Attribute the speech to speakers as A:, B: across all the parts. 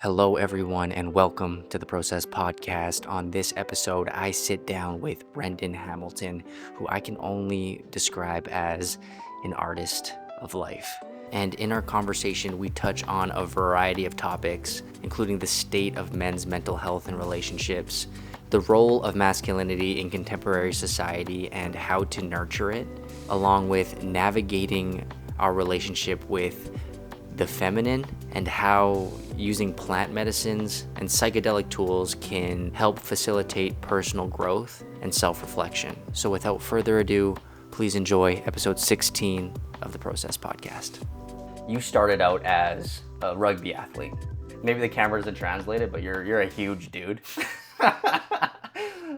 A: Hello, everyone, and welcome to the Process Podcast. On this episode, I sit down with Brendan Hamilton, who I can only describe as an artist of life. And in our conversation, we touch on a variety of topics, including the state of men's mental health and relationships, the role of masculinity in contemporary society and how to nurture it, along with navigating our relationship with the feminine and how using plant medicines and psychedelic tools can help facilitate personal growth and self-reflection. So without further ado, please enjoy episode 16 of the Process Podcast. You started out as a rugby athlete. Maybe the camera doesn't translate it, but you're a huge dude.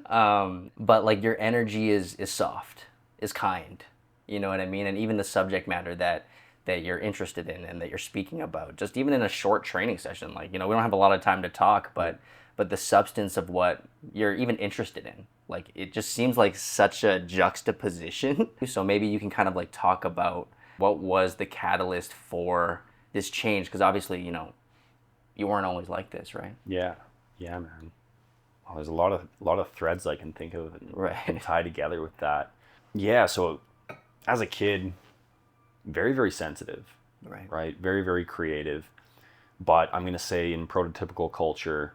A: But like your energy is soft, is kind. You know what I mean? And even the subject matter that you're interested in and that you're speaking about, just even in a short training session, like, we don't have a lot of time to talk, but the substance of what you're even interested in, like, it just seems like such a juxtaposition. So maybe you can kind of like talk about what was the catalyst for this change, because obviously, you weren't always like this, right?
B: Yeah, man. Well, there's a lot of threads I can think of and tie together with that. Yeah, so as a kid, very, very sensitive, right? Very, very creative. But I'm going to say in prototypical culture,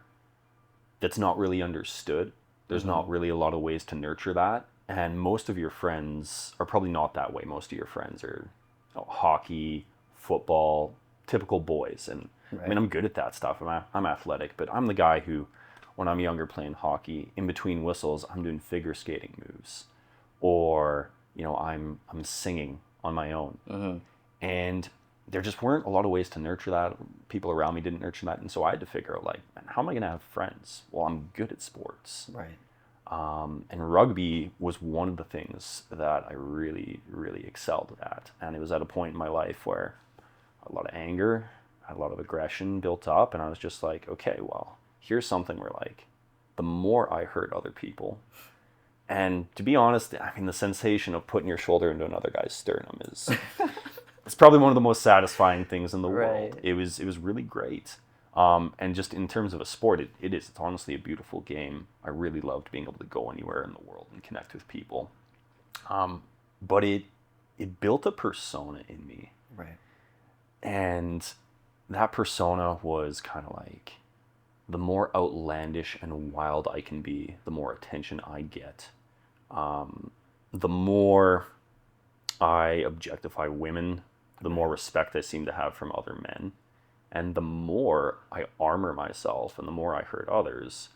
B: that's not really understood. There's not really a lot of ways to nurture that. And most of your friends are probably not that way. Most of your friends are hockey, football, typical boys. And I mean, I'm good at that stuff. I'm athletic, but I'm the guy who, when I'm younger playing hockey, in between whistles, I'm doing figure skating moves. Or, I'm singing on my own. And there just weren't a lot of ways to nurture that. People around me didn't nurture that. And so I had to figure out, like, man, how am I going to have friends? Well, I'm good at sports. And rugby was one of the things that I really, really excelled at. And it was at a point in my life where a lot of anger, a lot of aggression built up. And I was just like, okay, well, here's something where, like, the more I hurt other people, and to be honest, I mean, the sensation of putting your shoulder into another guy's sternum is it's probably one of the most satisfying things in the world. It was really great. And just in terms of a sport, it's honestly a beautiful game. I really loved being able to go anywhere in the world and connect with people. But it built a persona in me. And that persona was kind of like, the more outlandish and wild I can be, the more attention I get. The more I objectify women, the more respect I seem to have from other men. And the more I armor myself and the more I hurt others,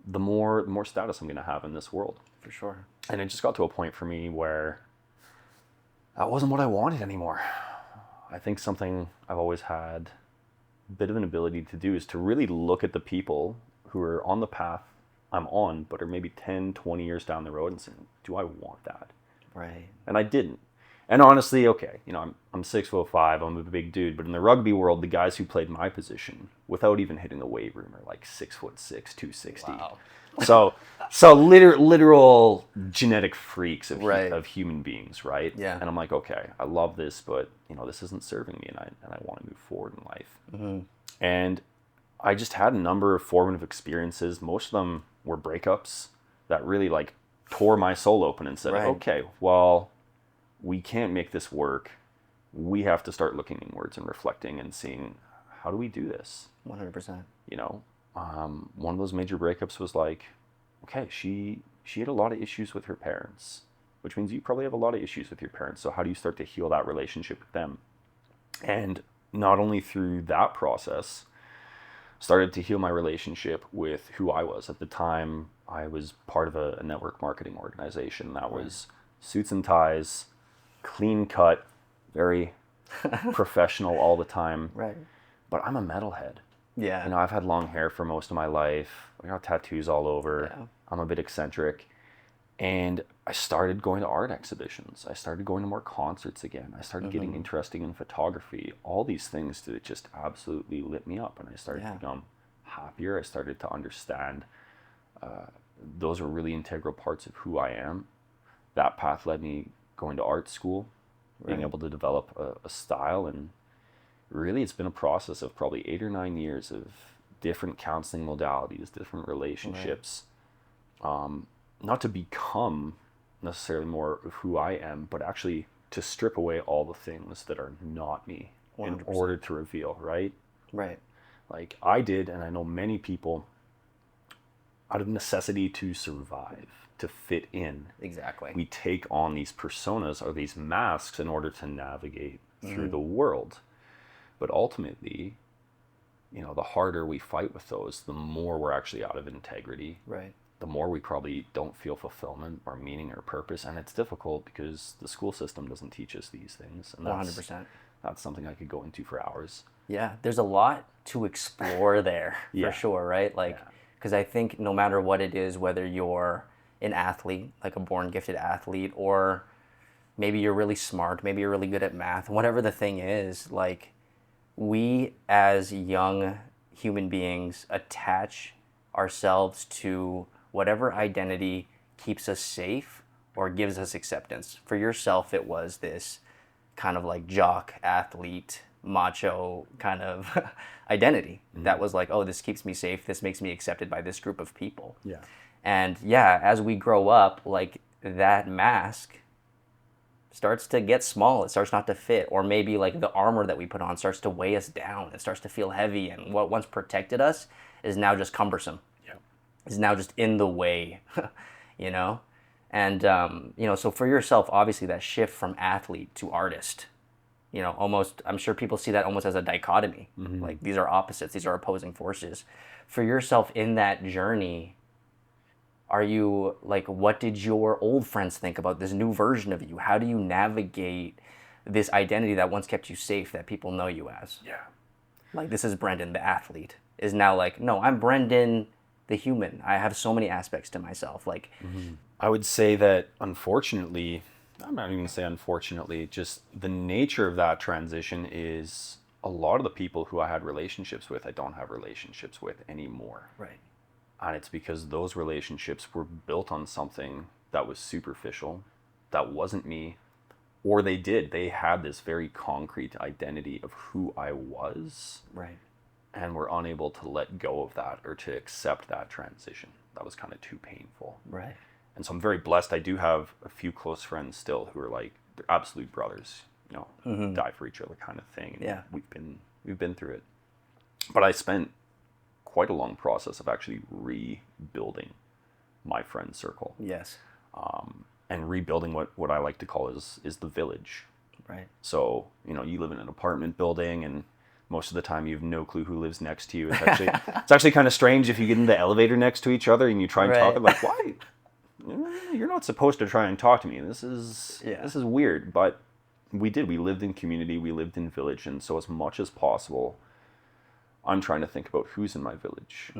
B: the more status I'm going to have in this world.
A: For sure.
B: And it just got to a point for me where that wasn't what I wanted anymore. I think something I've always had a bit of an ability to do is to really look at the people who are on the path I'm on, but are maybe 10, 20 years down the road and saying, do I want that? And I didn't. And honestly, okay, I'm 6'5", I'm a big dude, but in the rugby world, the guys who played my position without even hitting the weight room are like 6'6", 260.
A: Wow.
B: So literal genetic freaks of human beings, right?
A: Yeah.
B: And I'm like, okay, I love this, but this isn't serving me, and I want to move forward in life. And I just had a number of formative experiences. Most of them were breakups that really like tore my soul open and said, okay, well, we can't make this work. We have to start looking inwards and reflecting and seeing, how do we do this?
A: 100%.
B: One of those major breakups was like, okay, she had a lot of issues with her parents, which means you probably have a lot of issues with your parents. So how do you start to heal that relationship with them? And not only through that process, started to heal my relationship with who I was. At the time, I was part of a network marketing organization that was suits and ties, clean cut, very professional all the time. But I'm a metalhead. I've had long hair for most of my life. I got tattoos all over. I'm a bit eccentric. And I started going to art exhibitions. I started going to more concerts again. I started getting interested in photography. All these things that just absolutely lit me up. And I started to become happier. I started to understand those are really integral parts of who I am. That path led me going to art school, being able to develop a style. And really it's been a process of probably 8 or 9 years of different counseling modalities, different relationships, not to become necessarily more of who I am, but actually to strip away all the things that are not me 100%. In order to reveal, right?
A: Right.
B: Like I did, and I know many people, out of necessity to survive, to fit in.
A: Exactly.
B: We take on these personas or these masks in order to navigate through the world. But ultimately, you know, the harder we fight with those, the more we're actually out of integrity.
A: Right.
B: The more we probably don't feel fulfillment or meaning or purpose. And it's difficult because the school system doesn't teach us these things. And
A: 100%.
B: That's something I could go into for hours.
A: Yeah, there's a lot to explore there, for sure, right? Like, because I think no matter what it is, whether you're an athlete, like a born gifted athlete, or maybe you're really smart, maybe you're really good at math, whatever the thing is, like, we as young human beings attach ourselves to whatever identity keeps us safe or gives us acceptance. For yourself, it was this kind of like jock, athlete, macho kind of identity that was like, oh, this keeps me safe, this makes me accepted by this group of people.
B: Yeah.
A: And yeah, as we grow up, like that mask starts to get small, it starts not to fit, or maybe like the armor that we put on starts to weigh us down, it starts to feel heavy, and what once protected us is now just cumbersome. Yeah. Is now just in the way. You know? And you know, so for yourself, obviously that shift from athlete to artist, you know, almost, I'm sure people see that almost as a dichotomy. Like these are opposites, these are opposing forces. For yourself in that journey, are you like, what did your old friends think about this new version of you? How do you navigate this identity that once kept you safe, that people know you as?
B: Yeah.
A: Like, this is Brendan, the athlete, is now like, no, I'm Brendan, the human. I have so many aspects to myself. Like,
B: I would say that unfortunately, I'm not even going to say unfortunately, just the nature of that transition is a lot of the people who I had relationships with, I don't have relationships with anymore.
A: Right.
B: And it's because those relationships were built on something that was superficial, that wasn't me, or they had this very concrete identity of who I was.
A: Right.
B: And were unable to let go of that or to accept that transition. That was kind of too painful.
A: Right.
B: And so I'm very blessed. I do have a few close friends still who are like, they're absolute brothers, you know, die for each other kind of thing. And
A: yeah.
B: We've been through it. But I spent quite a long process of actually rebuilding my friend circle.
A: Yes.
B: And rebuilding what I like to call is the village.
A: Right.
B: So, you know, you live in an apartment building and most of the time you have no clue who lives next to you. It's actually kind of strange if you get in the elevator next to each other and you try and talk. I'm like, why? You're not supposed to try and talk to me. This is weird. But we lived in community, we lived in village. And so as much as possible, I'm trying to think about who's in my village.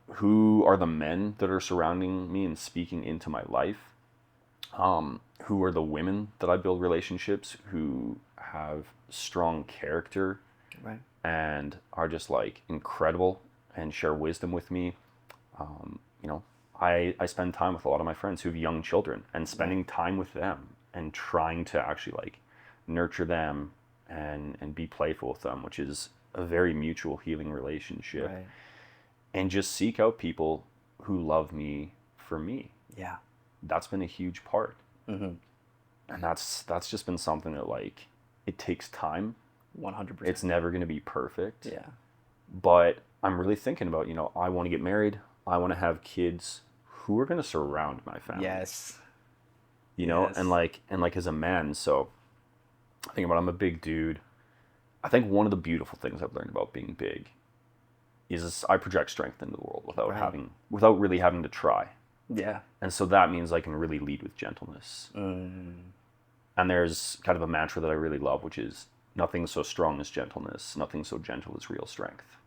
B: Who are the men that are surrounding me and speaking into my life? Who are the women that I build relationships, who have strong character,
A: right,
B: and are just like incredible and share wisdom with me. You know, I spend time with a lot of my friends who have young children, and spending time with them and trying to actually like nurture them and be playful with them, which is a very mutual healing relationship.
A: Right.
B: And just seek out people who love me for me.
A: Yeah.
B: That's been a huge part. And that's just been something that like, it takes time.
A: 100%.
B: It's never going to be perfect.
A: Yeah.
B: But I'm really thinking about, you know, I want to get married. I want to have kids who are going to surround my family.
A: Yes.
B: You know, and like as a man, so I think about, I'm a big dude. I think one of the beautiful things I've learned about being big is I project strength into the world without really having to try.
A: Yeah.
B: And so that means I can really lead with gentleness. And there's kind of a mantra that I really love, which is nothing so strong as gentleness, nothing so gentle as real strength.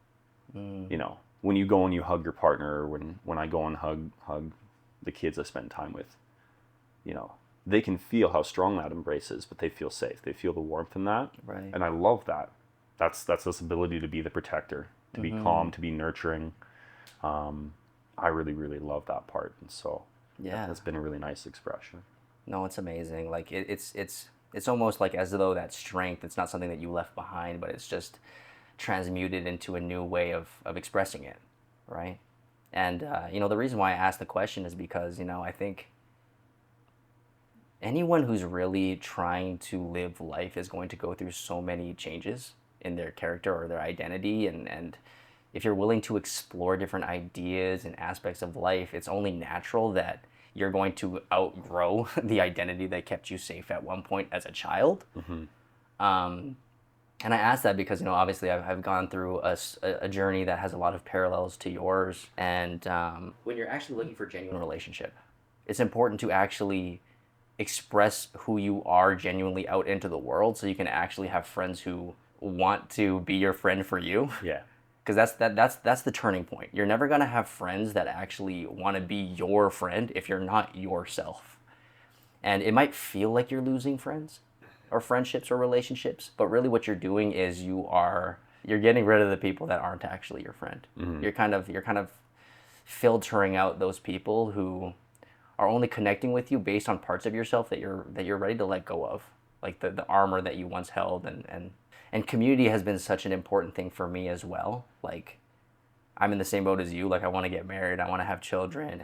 B: You know, when you go and you hug your partner, or when I go and hug the kids I spend time with, you know, they can feel how strong that embrace is, but they feel safe. They feel the warmth in that.
A: Right.
B: And I love that. That's this ability to be the protector, to be calm, to be nurturing. I really, really love that part. And so that's been a really nice expression.
A: No, it's amazing. Like it's It's almost like as though that strength, it's not something that you left behind, but it's just transmuted into a new way of expressing it, right? And, the reason why I asked the question is because, I think anyone who's really trying to live life is going to go through so many changes in their character or their identity. And if you're willing to explore different ideas and aspects of life, it's only natural that you're going to outgrow the identity that kept you safe at one point as a child. And I ask that because, obviously I've gone through a journey that has a lot of parallels to yours. And when you're actually looking for a genuine relationship, it's important to actually express who you are genuinely out into the world so you can actually have friends who want to be your friend for you.
B: Yeah.
A: Because that's the turning point. You're never going to have friends that actually want to be your friend if you're not yourself. And it might feel like you're losing friends or friendships or relationships, but really what you're doing is you're getting rid of the people that aren't actually your friend. Mm-hmm. You're kind of filtering out those people who are only connecting with you based on parts of yourself that you're ready to let go of, like the armor that you once held. And community has been such an important thing for me as well. Like, I'm in the same boat as you. Like, I want to get married, I want to have children,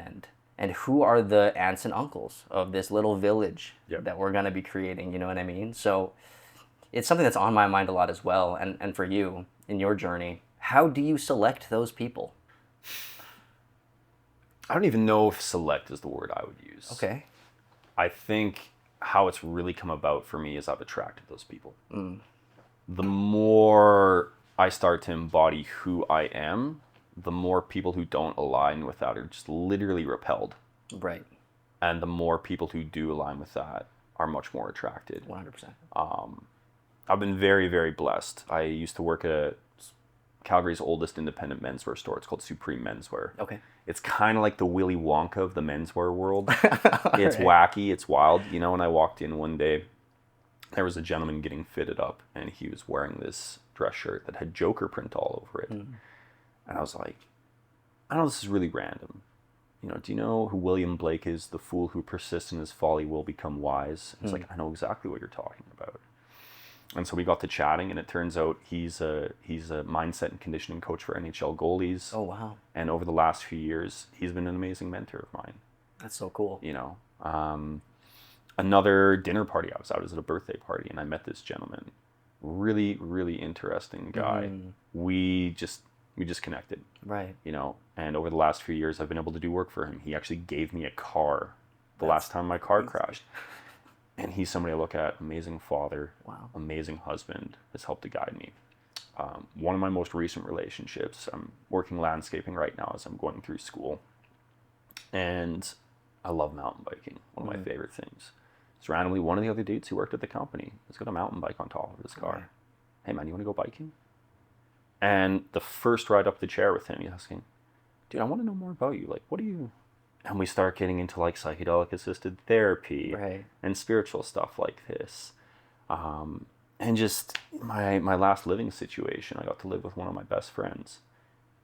A: and who are the aunts and uncles of this little village that we're going to be creating, you know what I mean? So it's something that's on my mind a lot as well. And for you, in your journey, how do you select those people?
B: I don't even know if select is the word I would use.
A: Okay.
B: I think how it's really come about for me is I've attracted those people. The more I start to embody who I am, the more people who don't align with that are just literally repelled.
A: Right.
B: And the more people who do align with that are much more attracted.
A: 100%.
B: I've been very, very blessed. I used to work at Calgary's oldest independent menswear store. It's called Supreme Menswear.
A: Okay.
B: It's kind of like the Willy Wonka of the menswear world. It's wacky, it's wild. When I walked in one day, there was a gentleman getting fitted up, and he was wearing this dress shirt that had Joker print all over it. And I was like, I know this is really random. Do you know who William Blake is? The fool who persists in his folly will become wise. And he's like, I know exactly what you're talking about. And so we got to chatting, and it turns out he's a mindset and conditioning coach for NHL goalies.
A: Oh, wow.
B: And over the last few years, he's been an amazing mentor of mine.
A: That's so cool.
B: Another dinner party I was at a birthday party, and I met this gentleman. Really, really interesting guy. We just connected.
A: Right.
B: And over the last few years, I've been able to do work for him. He actually gave me a car the last time my car crashed. And he's somebody I look at, amazing father, amazing husband, has helped to guide me. One of my most recent relationships, I'm working landscaping right now as I'm going through school. And I love mountain biking, one of my favorite things. So randomly, one of the other dudes who worked at the company has got a mountain bike on top of his car. Hey man, you want to go biking? And the first ride up the chair with him, he's asking, dude, I want to know more about you. Like, what do you... And we start getting into like psychedelic assisted therapy and spiritual stuff like this. And just my last living situation, I got to live with one of my best friends.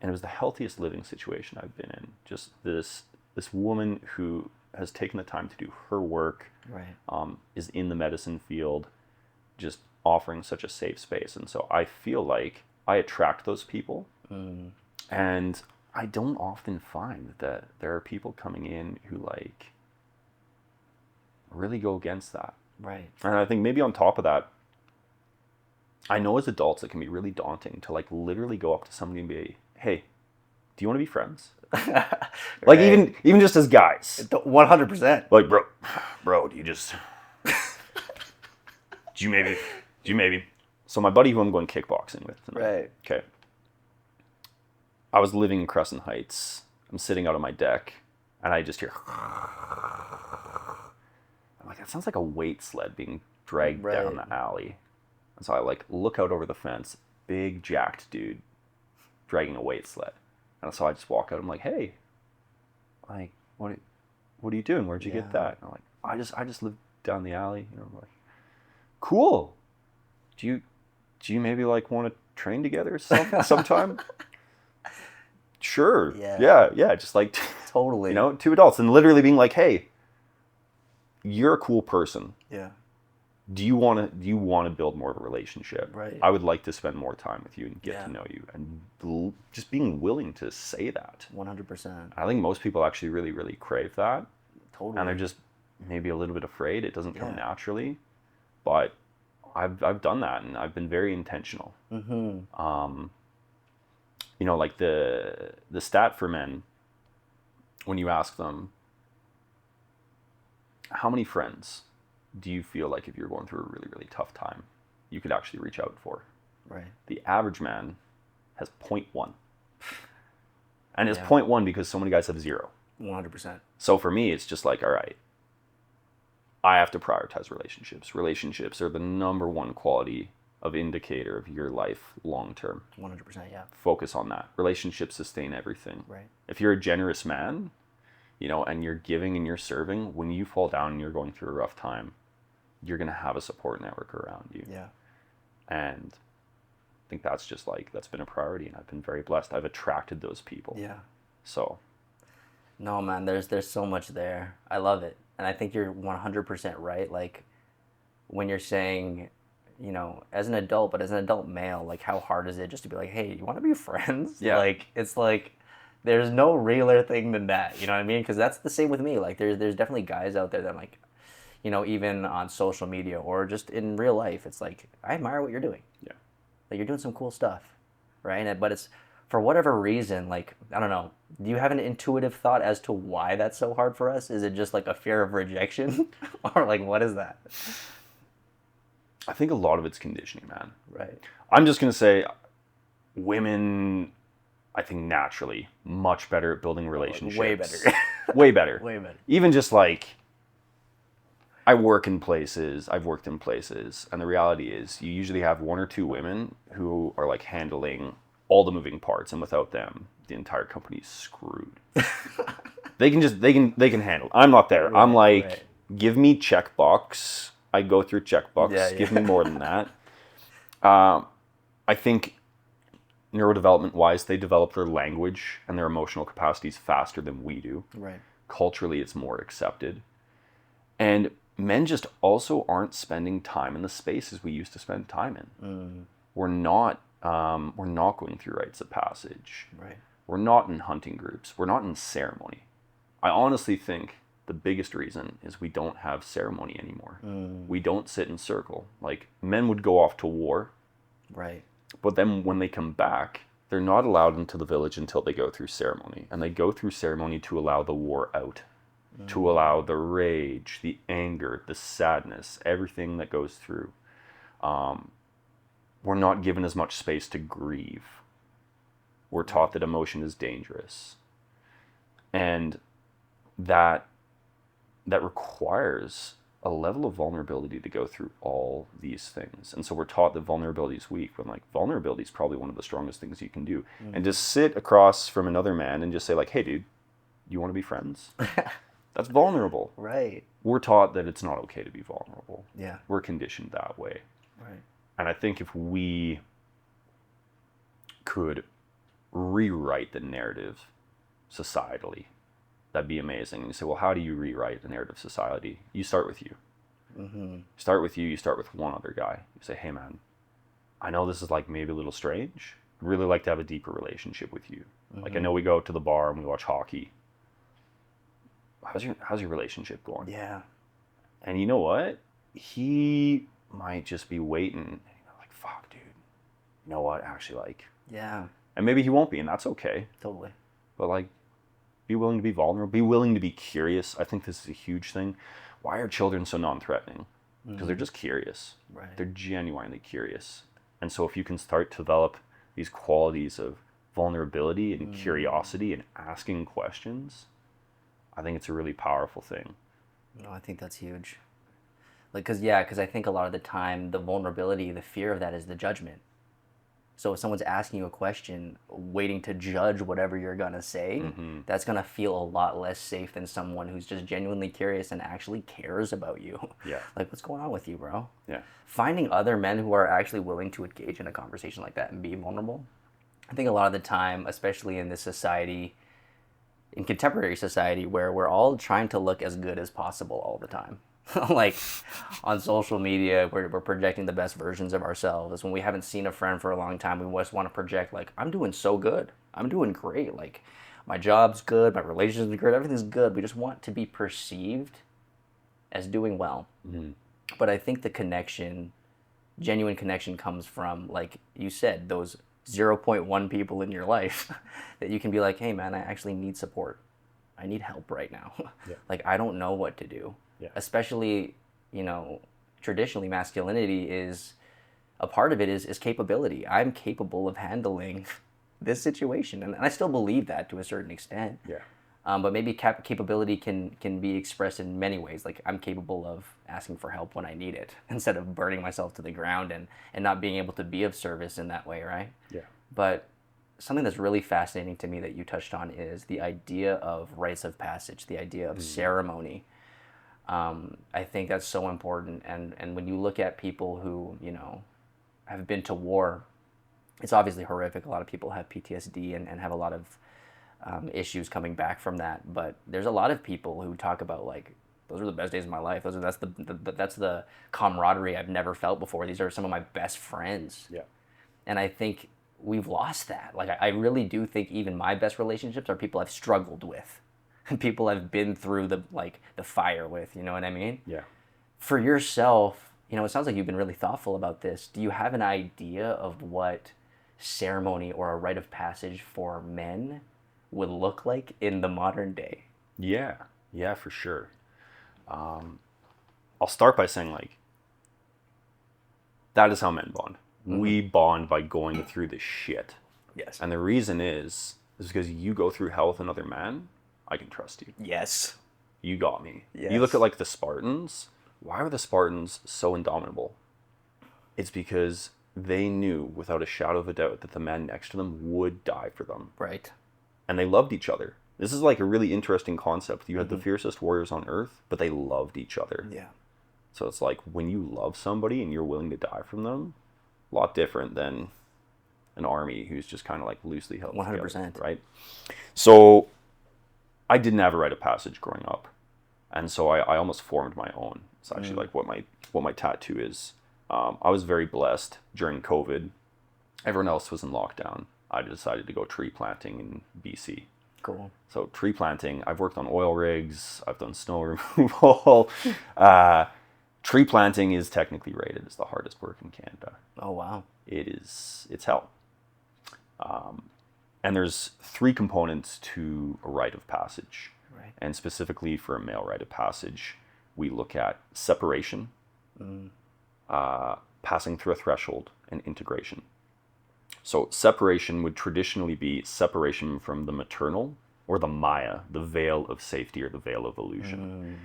B: And it was the healthiest living situation I've been in. Just this woman who has taken the time to do her work, is in the medicine field, just offering such a safe space. And so I feel like I attract those people. And I don't often find that there are people coming in who like really go against that.
A: Right.
B: And I think maybe on top of that, I know as adults it can be really daunting to like literally go up to somebody and be, hey, do you want to be friends? Like even just as guys.
A: 100%.
B: Like, bro, do you maybe? So my buddy who I'm going kickboxing with tonight.
A: Right.
B: Okay. I was living in Crescent Heights. I'm sitting out on my deck, and I just hear... I'm like, that sounds like a weight sled being dragged down the alley. And so I like look out over the fence, big jacked dude dragging a weight sled. And so I just walk out. I'm like, hey, like, what are you doing? Where'd you get that? And I'm like, I just live down the alley. I'm like, cool. Do you maybe like want to train together sometime? Sure. Yeah. Just like
A: totally.
B: Two adults and literally being like, hey, you're a cool person.
A: Yeah.
B: do you want to build more of a relationship?
A: Right.
B: I would like to spend more time with you and get to know you, and just being willing to say that.
A: 100%.
B: I think most people actually really, really crave that.
A: Totally.
B: And they're just maybe a little bit afraid. It doesn't come naturally. But I've done that, and I've been very intentional. Mm-hmm. You know, like the stat for men, when you ask them, how many friends do you feel like if you're going through a really, really tough time, you could actually reach out for?
A: Right.
B: The average man has 0.1. And it's 0.1 because so many guys have 0.
A: 100%.
B: So for me, it's just like, all right, I have to prioritize relationships. Relationships are the number one quality of indicator of your life long term.
A: 100%, yeah.
B: Focus on that. Relationships sustain everything.
A: Right.
B: If you're a generous man, you know, and you're giving and you're serving, when you fall down and you're going through a rough time, you're going to have a support network around you.
A: Yeah. And
B: I think that's just like, that's been a priority, and I've been very blessed. I've attracted those people.
A: Yeah.
B: So.
A: No, man, there's so much there. I love it. And I think you're 100% right. Like, when you're saying, you know, as an adult, but as an adult male, like, how hard is it just to be like, hey, you want to be friends?
B: Yeah.
A: Like, it's like, there's no realer thing than that. You know what I mean? Because that's the same with me. Like, there's definitely guys out there that, like, you know, even on social media or just in real life, it's like, I admire what you're doing.
B: Yeah.
A: Like, you're doing some cool stuff, right? But it's, for whatever reason, like, I don't know, do you have an intuitive thought as to why that's so hard for us? Is it just like a fear of rejection? Or like, what is that?
B: I think a lot of it's conditioning, man.
A: Right.
B: I'm just going to say women, I think naturally, much better at building relationships.
A: Way better.
B: Way better.
A: Way better.
B: Even just like, I've worked in places, and the reality is you usually have one or two women who are like handling all the moving parts, and without them, the entire company's screwed. They can handle it. I'm not there. Right, I'm like, give me checkbox. I go through checkbox. Yeah. Give me more than that. I think neurodevelopment wise, they develop their language and their emotional capacities faster than we do.
A: Right. Culturally,
B: it's more accepted. And men just also aren't spending time in the spaces we used to spend time in. We're not going through rites of passage.
A: Right.
B: We're not in hunting groups. We're not in ceremony. I honestly think the biggest reason is we don't have ceremony anymore. We don't sit in circle. Like, men would go off to war.
A: Right.
B: But then when they come back, they're not allowed into the village until they go through ceremony. And they go through ceremony to allow the war out. To allow the rage, the anger, the sadness, everything that goes through. We're not given as much space to grieve. We're taught that emotion is dangerous. And that requires a level of vulnerability to go through all these things. And so we're taught that vulnerability is weak, when like vulnerability is probably one of the strongest things you can do. And just sit across from another man and just say like, hey dude, you want to be friends? That's vulnerable.
A: Right.
B: We're taught that it's not okay to be vulnerable.
A: Yeah.
B: We're conditioned that way.
A: Right.
B: And I think if we could rewrite the narrative societally, that'd be amazing. And you say, well, how do you rewrite the narrative society? You start with you. Start with you. You start with one other guy. You say, hey man, I know this is like maybe a little strange. I'd really like to have a deeper relationship with you. Like, I know we go to the bar and we watch hockey. How's your relationship going?
A: Yeah.
B: And you know what? He might just be waiting. Like, fuck, dude. You know what? Actually, like.
A: Yeah.
B: And maybe he won't be, and that's okay.
A: Totally.
B: But like, be willing to be vulnerable. Be willing to be curious. I think this is a huge thing. Why are children so non-threatening? Because they're just curious.
A: Right.
B: They're genuinely curious. And so if you can start to develop these qualities of vulnerability and curiosity and asking questions, I think it's a really powerful thing.
A: No, I think that's huge. Like, because I think a lot of the time, the vulnerability, the fear of that is the judgment. So if someone's asking you a question, waiting to judge whatever you're going to say, that's going to feel a lot less safe than someone who's just genuinely curious and actually cares about you.
B: Yeah.
A: Like, what's going on with you, bro?
B: Yeah.
A: Finding other men who are actually willing to engage in a conversation like that and be vulnerable. I think a lot of the time, especially in this society, in contemporary society, where we're all trying to look as good as possible all the time. Like on social media, we're projecting the best versions of ourselves. When we haven't seen a friend for a long time, we just want to project like, I'm doing so good. I'm doing great. Like my job's good, my relationship's good, everything's good. We just want to be perceived as doing well. Mm-hmm. But I think the connection, genuine connection, comes from, like you said, those 0.1 people in your life that you can be like, hey man, I actually need support. I need help right now. Yeah. Like I don't know what to do. Yeah. Especially, traditionally masculinity is a part of it is capability. I'm capable of handling this situation, and I still believe that to a certain extent. Yeah. But maybe capability can be expressed in many ways. Like I'm capable of asking for help when I need it, instead of burning myself to the ground and not being able to be of service in that way, right? Yeah. But something that's really fascinating to me that you touched on is the idea of rites of passage, the idea of ceremony. I think that's so important. And when you look at people who, have been to war, it's obviously horrific. A lot of people have PTSD and have a lot of issues coming back from that. But there's a lot of people who talk about like, those are the best days of my life. That's the camaraderie I've never felt before. These are some of my best friends. Yeah. And I think we've lost that. Like I really do think even my best relationships are people I've struggled with. People I've been through the fire with, you know what I mean? Yeah. For yourself, it sounds like you've been really thoughtful about this. Do you have an idea of what ceremony or a rite of passage for men would look like in the modern day?
B: Yeah, for sure. I'll start by saying like, that is how men bond. Mm-hmm. We bond by going through the shit. Yes. And the reason is because you go through hell with another man, I can trust you. Yes. You got me. Yes. You look at like the Spartans. Why were the Spartans so indomitable? It's because they knew without a shadow of a doubt that the man next to them would die for them. Right. And they loved each other. This is like a really interesting concept. You had the fiercest warriors on earth, but they loved each other. Yeah. So it's like when you love somebody and you're willing to die from them, a lot different than an army who's just kind of like loosely held 100%. Together, right? So I didn't have a rite of passage growing up. And so I almost formed my own. It's actually like what my tattoo is. I was very blessed during COVID. Everyone else was in lockdown. I decided to go tree planting in BC. Cool. So tree planting, I've worked on oil rigs. I've done snow removal. Tree planting is technically rated as the hardest work in Canada. Oh, wow. It's hell. And there's 3 components to a rite of passage. Right. And specifically for a male rite of passage, we look at separation, passing through a threshold, and integration. So separation would traditionally be separation from the maternal or the Maya, the veil of safety or the veil of illusion.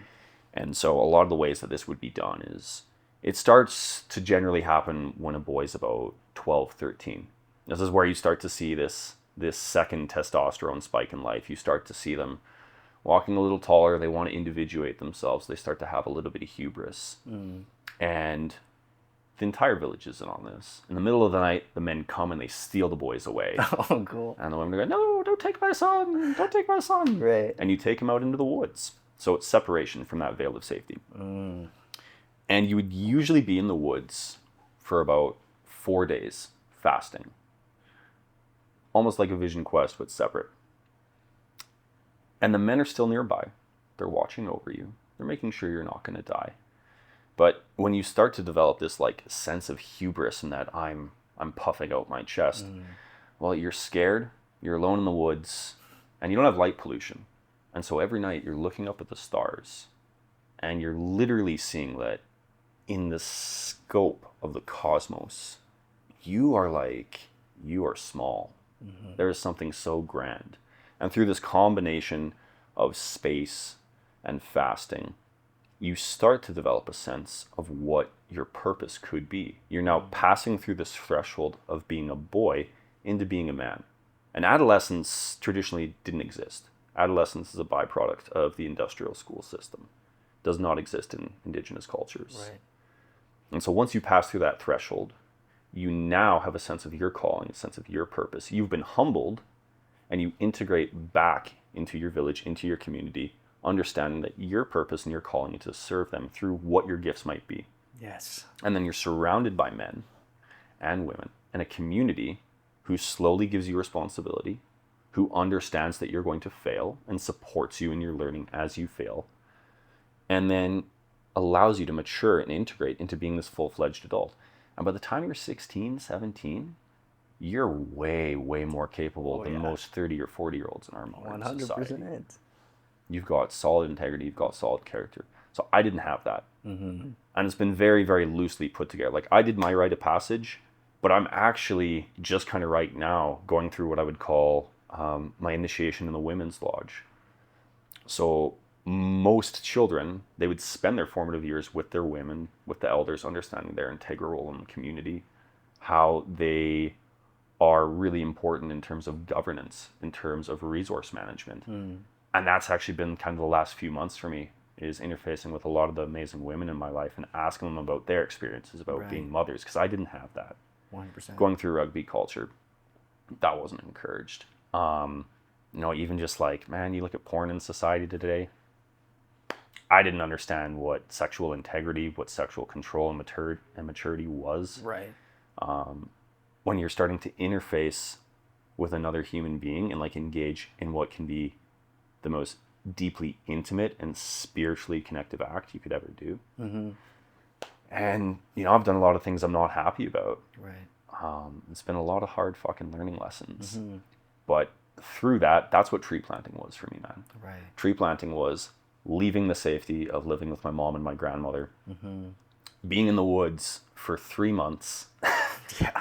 B: And so a lot of the ways that this would be done is it starts to generally happen when a boy's about 12, 13. This is where you start to see this second testosterone spike in life. You start to see them walking a little taller. They want to individuate themselves. They start to have a little bit of hubris. And the entire village is in on this. In the middle of the night, the men come and they steal the boys away. Oh, cool. And the women go, no, don't take my son. Don't take my son. Right. And you take him out into the woods. So it's separation from that veil of safety. And you would usually be in the woods for about 4 days fasting. Almost like a vision quest, but separate. And the men are still nearby. They're watching over you. They're making sure you're not going to die. But when you start to develop this like sense of hubris and that I'm puffing out my chest, well, you're scared, you're alone in the woods, and you don't have light pollution. And so every night you're looking up at the stars and you're literally seeing that in the scope of the cosmos, you are small. There is something so grand. And through this combination of space and fasting, you start to develop a sense of what your purpose could be. You're now passing through this threshold of being a boy into being a man. And adolescence traditionally didn't exist. Adolescence is a byproduct of the industrial school system. It does not exist in indigenous cultures. Right. And so once you pass through that threshold, you now have a sense of your calling, a sense of your purpose. You've been humbled, and you integrate back into your village, into your community, understanding that your purpose and your calling is to serve them through what your gifts might be.
A: Yes.
B: And then you're surrounded by men and women in a community who slowly gives you responsibility, who understands that you're going to fail and supports you in your learning as you fail, and then allows you to mature and integrate into being this full-fledged adult. And by the time you're 16, 17, you're way, way more capable than most 30 or 40-year-olds in our modern society.
A: 100%.
B: You've got solid integrity, you've got solid character. So I didn't have that. And it's been very, very loosely put together. Like, I did my rite of passage, but I'm actually just kind of right now going through what I would call my initiation in the women's lodge. So most children, they would spend their formative years with their women, with the elders, understanding their integral role in the community, how they are really important in terms of governance, in terms of resource management. And that's actually been kind of the last few months for me, is interfacing with a lot of the amazing women in my life and asking them about their experiences about being mothers, because I didn't have that.
A: 100%.
B: Going through rugby culture, that wasn't encouraged. Even just like, man, you look at porn in society today, I didn't understand what sexual integrity, what sexual control and maturity was.
A: Right.
B: When you're starting to interface with another human being and like engage in what can be the most deeply intimate and spiritually connective act you could ever do. And, I've done a lot of things I'm not happy about.
A: Right.
B: It's been a lot of hard fucking learning lessons. But through that, that's what tree planting was for me, man.
A: Right.
B: Tree planting was leaving the safety of living with my mom and my grandmother, being in the woods for 3 months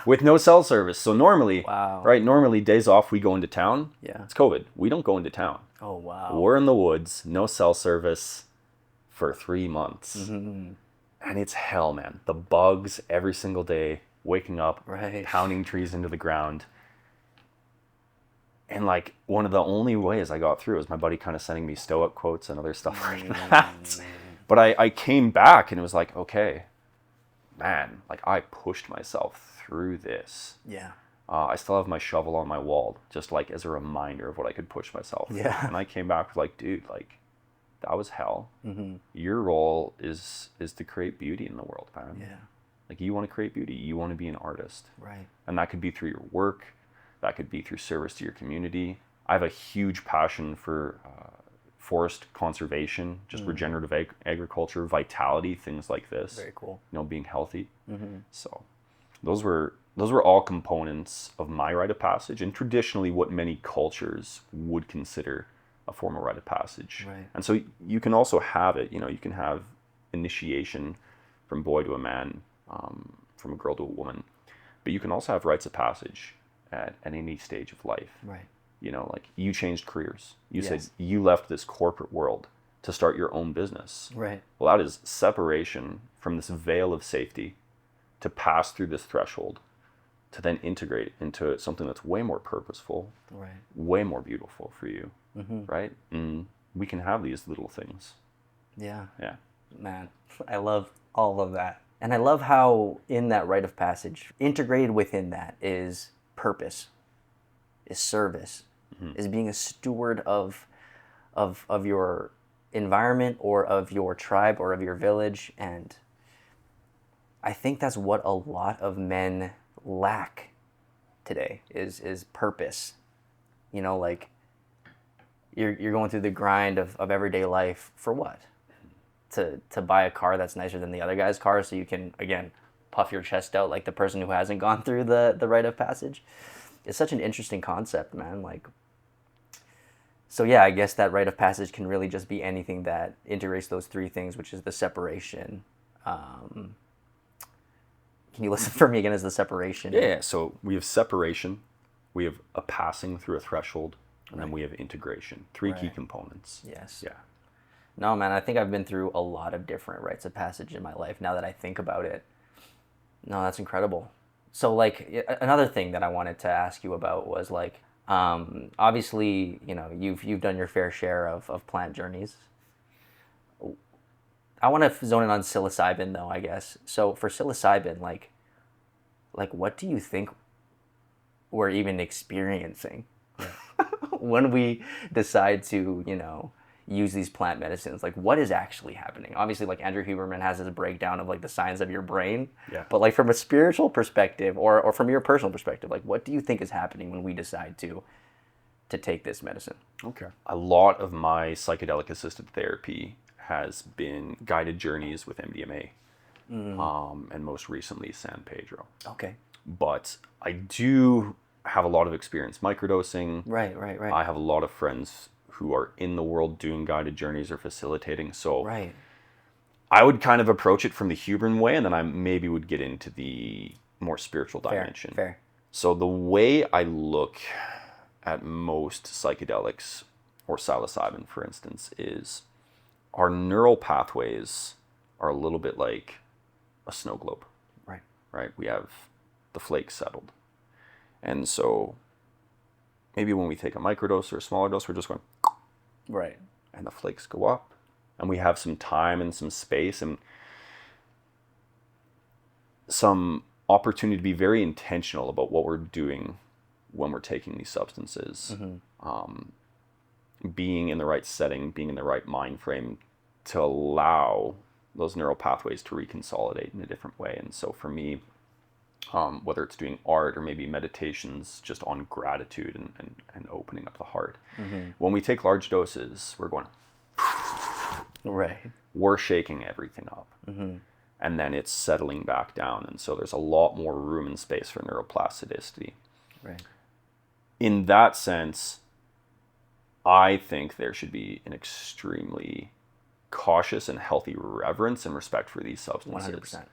B: with no cell service. So normally, normally days off, we go into town.
A: Yeah.
B: It's COVID. We don't go into town.
A: Oh, wow.
B: We're in the woods, no cell service for 3 months. And it's hell, man. The bugs every single day, waking up, pounding trees into the ground. And like, one of the only ways I got through was my buddy kind of sending me stoic quotes and other stuff like that. But I came back and it was like, okay, man, like I pushed myself through this.
A: Yeah.
B: I still have my shovel on my wall, just like as a reminder of what I could push myself through. And I came back with like, dude, like that was hell. Your role is to create beauty in the world, man.
A: Yeah.
B: Like, you want to create beauty, you want to be an artist.
A: Right.
B: And that could be through your work, that could be through service to your community. I have a huge passion for forest conservation, just regenerative agriculture, vitality, things like this.
A: Very cool.
B: Being healthy. So those were all components of my rite of passage, and traditionally what many cultures would consider a formal rite of passage.
A: Right.
B: And so you can also have it, you can have initiation from boy to a man, from a girl to a woman, but you can also have rites of passage at any stage of life.
A: Right.
B: Like you changed careers. You said you left this corporate world to start your own business.
A: Right.
B: Well, that is separation from this veil of safety to pass through this threshold to then integrate into something that's way more purposeful, way more beautiful for you, right? And we can have these little things.
A: Yeah.
B: Yeah.
A: Man, I love all of that. And I love how in that rite of passage, integrated within that is purpose, is service, is being a steward of your environment or of your tribe or of your village. And I think that's what a lot of men lack today is purpose. Like you're going through the grind of everyday life for what? To buy a car that's nicer than the other guy's car so you can, again, puff your chest out like the person who hasn't gone through the rite of passage. It's such an interesting concept, man. Like, so yeah, I guess that rite of passage can really just be anything that integrates those three things, which is the separation. Can you listen for me again as the separation?
B: Yeah, so we have separation, we have a passing through a threshold, and then we have integration. Three key components.
A: Yes.
B: Yeah.
A: No, man, I think I've been through a lot of different rites of passage in my life now that I think about it. No, that's incredible. So, like, another thing that I wanted to ask you about was, like, obviously, you've done your fair share of plant journeys. I want to zone in on psilocybin, though, I guess. So, for psilocybin, like what do you think we're even experiencing when we decide to, use these plant medicines, like what is actually happening? Obviously, like Andrew Huberman has his breakdown of like the science of your brain.
B: Yeah.
A: But like from a spiritual perspective or from your personal perspective, like what do you think is happening when we decide to take this medicine?
B: Okay. A lot of my psychedelic assisted therapy has been guided journeys with MDMA, and most recently San Pedro.
A: Okay.
B: But I do have a lot of experience microdosing.
A: Right.
B: I have a lot of friends who are in the world doing guided journeys or facilitating. So
A: Right.
B: I would kind of approach it from the Huberman way, and then I maybe would get into the more spiritual dimension.
A: Fair.
B: So the way I look at most psychedelics, or psilocybin, for instance, is our neural pathways are a little bit like a snow globe. Right? We have the flakes settled. And so maybe when we take a microdose or a smaller dose, we're just going,
A: right,
B: and the flakes go up, and we have some time and some space and some opportunity to be very intentional about what we're doing when we're taking these substances. Being in the right setting, being in the right mind frame to allow those neural pathways to reconsolidate in a different way. And so for me, whether it's doing art or maybe meditations just on gratitude and opening up the heart. When we take large doses, we're going,
A: right,
B: we're shaking everything up. And then it's settling back down. And so there's a lot more room and space for neuroplasticity.
A: Right.
B: In that sense, I think there should be an extremely cautious and healthy reverence and respect for these substances.
A: 100%.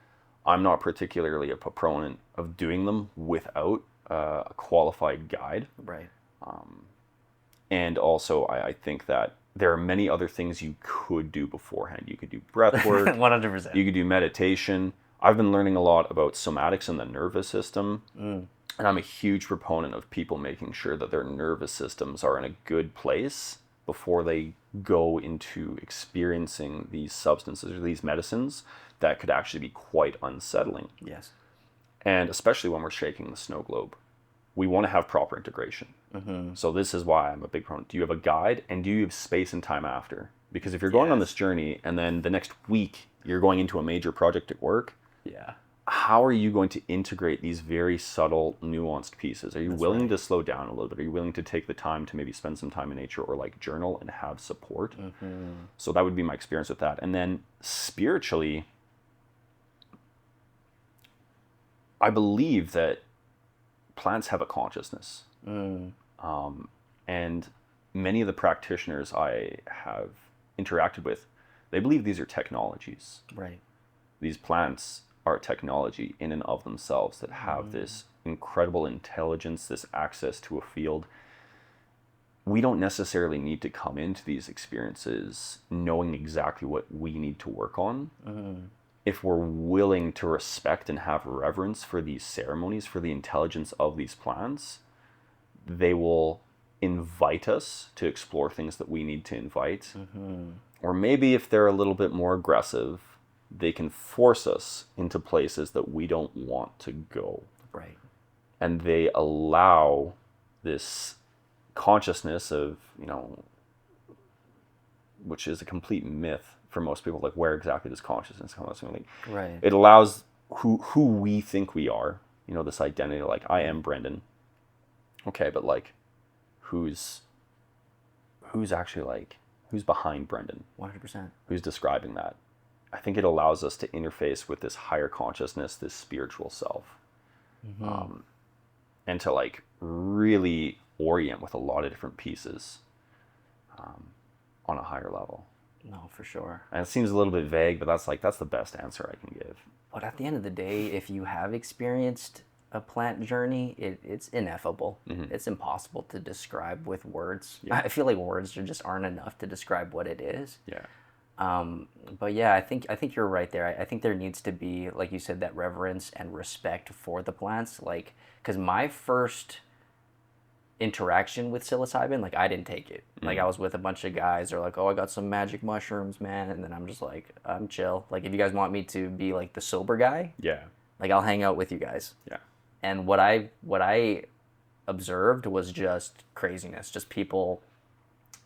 B: I'm not particularly a proponent of doing them without a qualified guide.
A: Right.
B: And also, I think that there are many other things you could do beforehand. You could do breath work.
A: 100%.
B: You could do meditation. I've been learning a lot about somatics and the nervous system. And I'm a huge proponent of people making sure that their nervous systems are in a good place before they go into experiencing these substances or these medicines that could actually be quite unsettling.
A: Yes.
B: And especially when we're shaking the snow globe, we want to have proper integration. So this is why I'm a big proponent. Do you have a guide, and do you have space and time after? Because if you're going on this journey and then the next week you're going into a major project at work, how are you going to integrate these very subtle, nuanced pieces? Are you willing to slow down a little bit? Are you willing to take the time to maybe spend some time in nature or like journal and have support? So that would be my experience with that. And then spiritually, I believe that plants have a consciousness. And many of the practitioners I have interacted with, they believe these are technologies.
A: Right.
B: These plants are technology in and of themselves that have this incredible intelligence, this access to a field. We don't necessarily need to come into these experiences knowing exactly what we need to work on. If we're willing to respect and have reverence for these ceremonies, for the intelligence of these plants, they will invite us to explore things that we need to invite. Or maybe if they're a little bit more aggressive, they can force us into places that we don't want to go.
A: Right.
B: And they allow this consciousness of, which is a complete myth for most people, like where exactly does consciousness come from?
A: Right.
B: It allows who we think we are, this identity, like I am Brendan. Okay, but like who's actually like, who's behind Brendan?
A: 100%.
B: Who's describing that? I think it allows us to interface with this higher consciousness, this spiritual self, and to like really orient with a lot of different pieces on a higher level.
A: No, for sure.
B: And it seems a little bit vague, but that's the best answer I can give.
A: But at the end of the day, if you have experienced a plant journey, it's ineffable. It's impossible to describe with words. I feel like words just aren't enough to describe what it is.
B: Yeah.
A: But yeah, I think you're right there. I think there needs to be, like you said, that reverence and respect for the plants. Like, because my first interaction with psilocybin, like I didn't take it. Like I was with a bunch of guys. They're like, "Oh, I got some magic mushrooms, man," and then I'm just like, "I'm chill. Like, if you guys want me to be like the sober guy, like I'll hang out with you guys."
B: Yeah.
A: And what I observed was just craziness, just people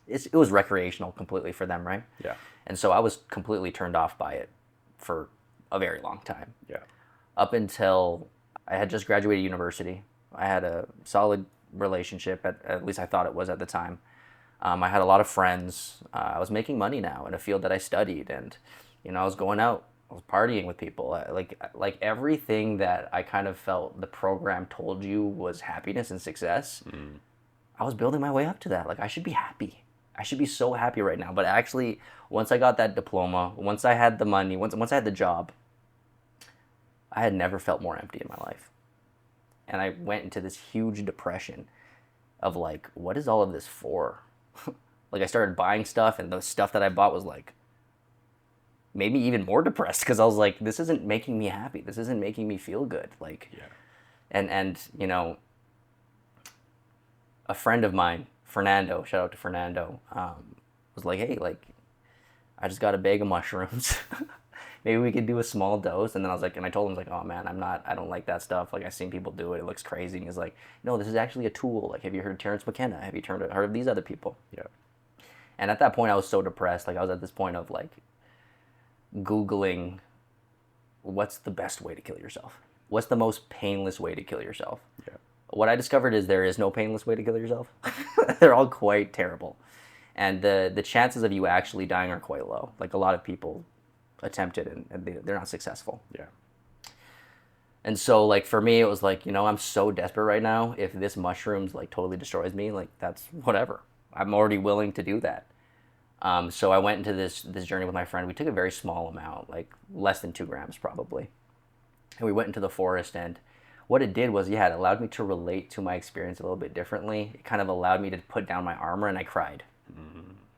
A: it was recreational completely for them, right?
B: Yeah.
A: And so I was completely turned off by it for a very long time.
B: Yeah.
A: Up until I had just graduated university. I had a solid relationship, at least I thought it was at the time. I had a lot of friends. I was making money now in a field that I studied, and I was going out, I was partying with people. Like everything that I kind of felt the program told you was happiness and success. I was building my way up to that. Like, I should be happy. I should be so happy right now. But actually, once I got that diploma, once I had the money, once I had the job, I had never felt more empty in my life. And I went into this huge depression of like, what is all of this for? Like, I started buying stuff, and the stuff that I bought was like, made me even more depressed, because I was like, this isn't making me happy. This isn't making me feel good. Like,
B: yeah.
A: And a friend of mine, Fernando, shout out to Fernando, was like, hey, like, I just got a bag of mushrooms. Maybe we could do a small dose. And then I was like, and I told him, like, oh man, I don't like that stuff. Like, I've seen people do it. It looks crazy. And he's like, no, this is actually a tool. Like, have you heard of Terrence McKenna? Have you heard of these other people?
B: Yeah.
A: And at that point, I was so depressed. Like, I was at this point of like Googling, what's the best way to kill yourself? What's the most painless way to kill yourself?
B: Yeah.
A: What I discovered is there is no painless way to kill yourself. They're all quite terrible. And the chances of you actually dying are quite low. Like, a lot of people attempt it and they're not successful.
B: Yeah.
A: And so, like, for me, it was like, I'm so desperate right now. If this mushrooms like totally destroys me, like, that's whatever. I'm already willing to do that. So I went into this journey with my friend. We took a very small amount, like less than 2 grams probably. And we went into the forest, and what it did was, it allowed me to relate to my experience a little bit differently. It kind of allowed me to put down my armor, and I cried.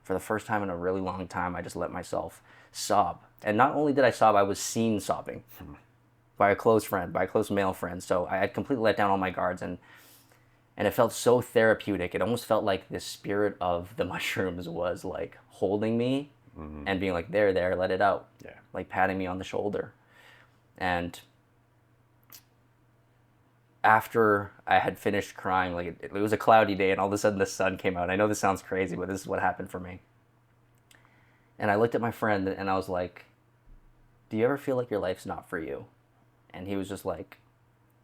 A: For the first time in a really long time, I just let myself sob. And not only did I sob, I was seen sobbing by a close friend, by a close male friend. So I had completely let down all my guards, and it felt so therapeutic. It almost felt like the spirit of the mushrooms was like holding me and being like, there, let it out.
B: Yeah.
A: Like patting me on the shoulder. And after I had finished crying, like it was a cloudy day, and all of a sudden the sun came out. I know this sounds crazy, but this is what happened for me. And I looked at my friend, and I was like, do you ever feel like your life's not for you? And he was just like,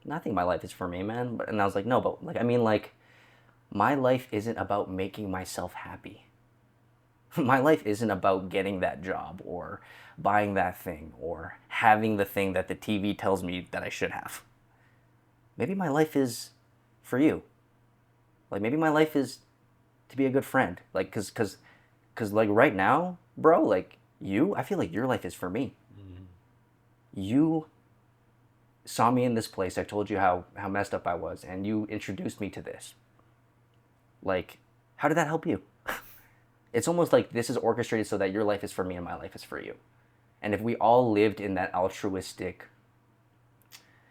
A: I think my life is for me, man. And I was like, no, but like, I mean, like, my life isn't about making myself happy. My life isn't about getting that job or buying that thing or having the thing that the TV tells me that I should have. Maybe my life is for you. Like, maybe my life is to be a good friend. Like, cause like right now, bro, like I feel like your life is for me. You saw me in this place. I told you how messed up I was, and you introduced me to this. Like, how did that help you? It's almost like this is orchestrated so that your life is for me and my life is for you. And if we all lived in that altruistic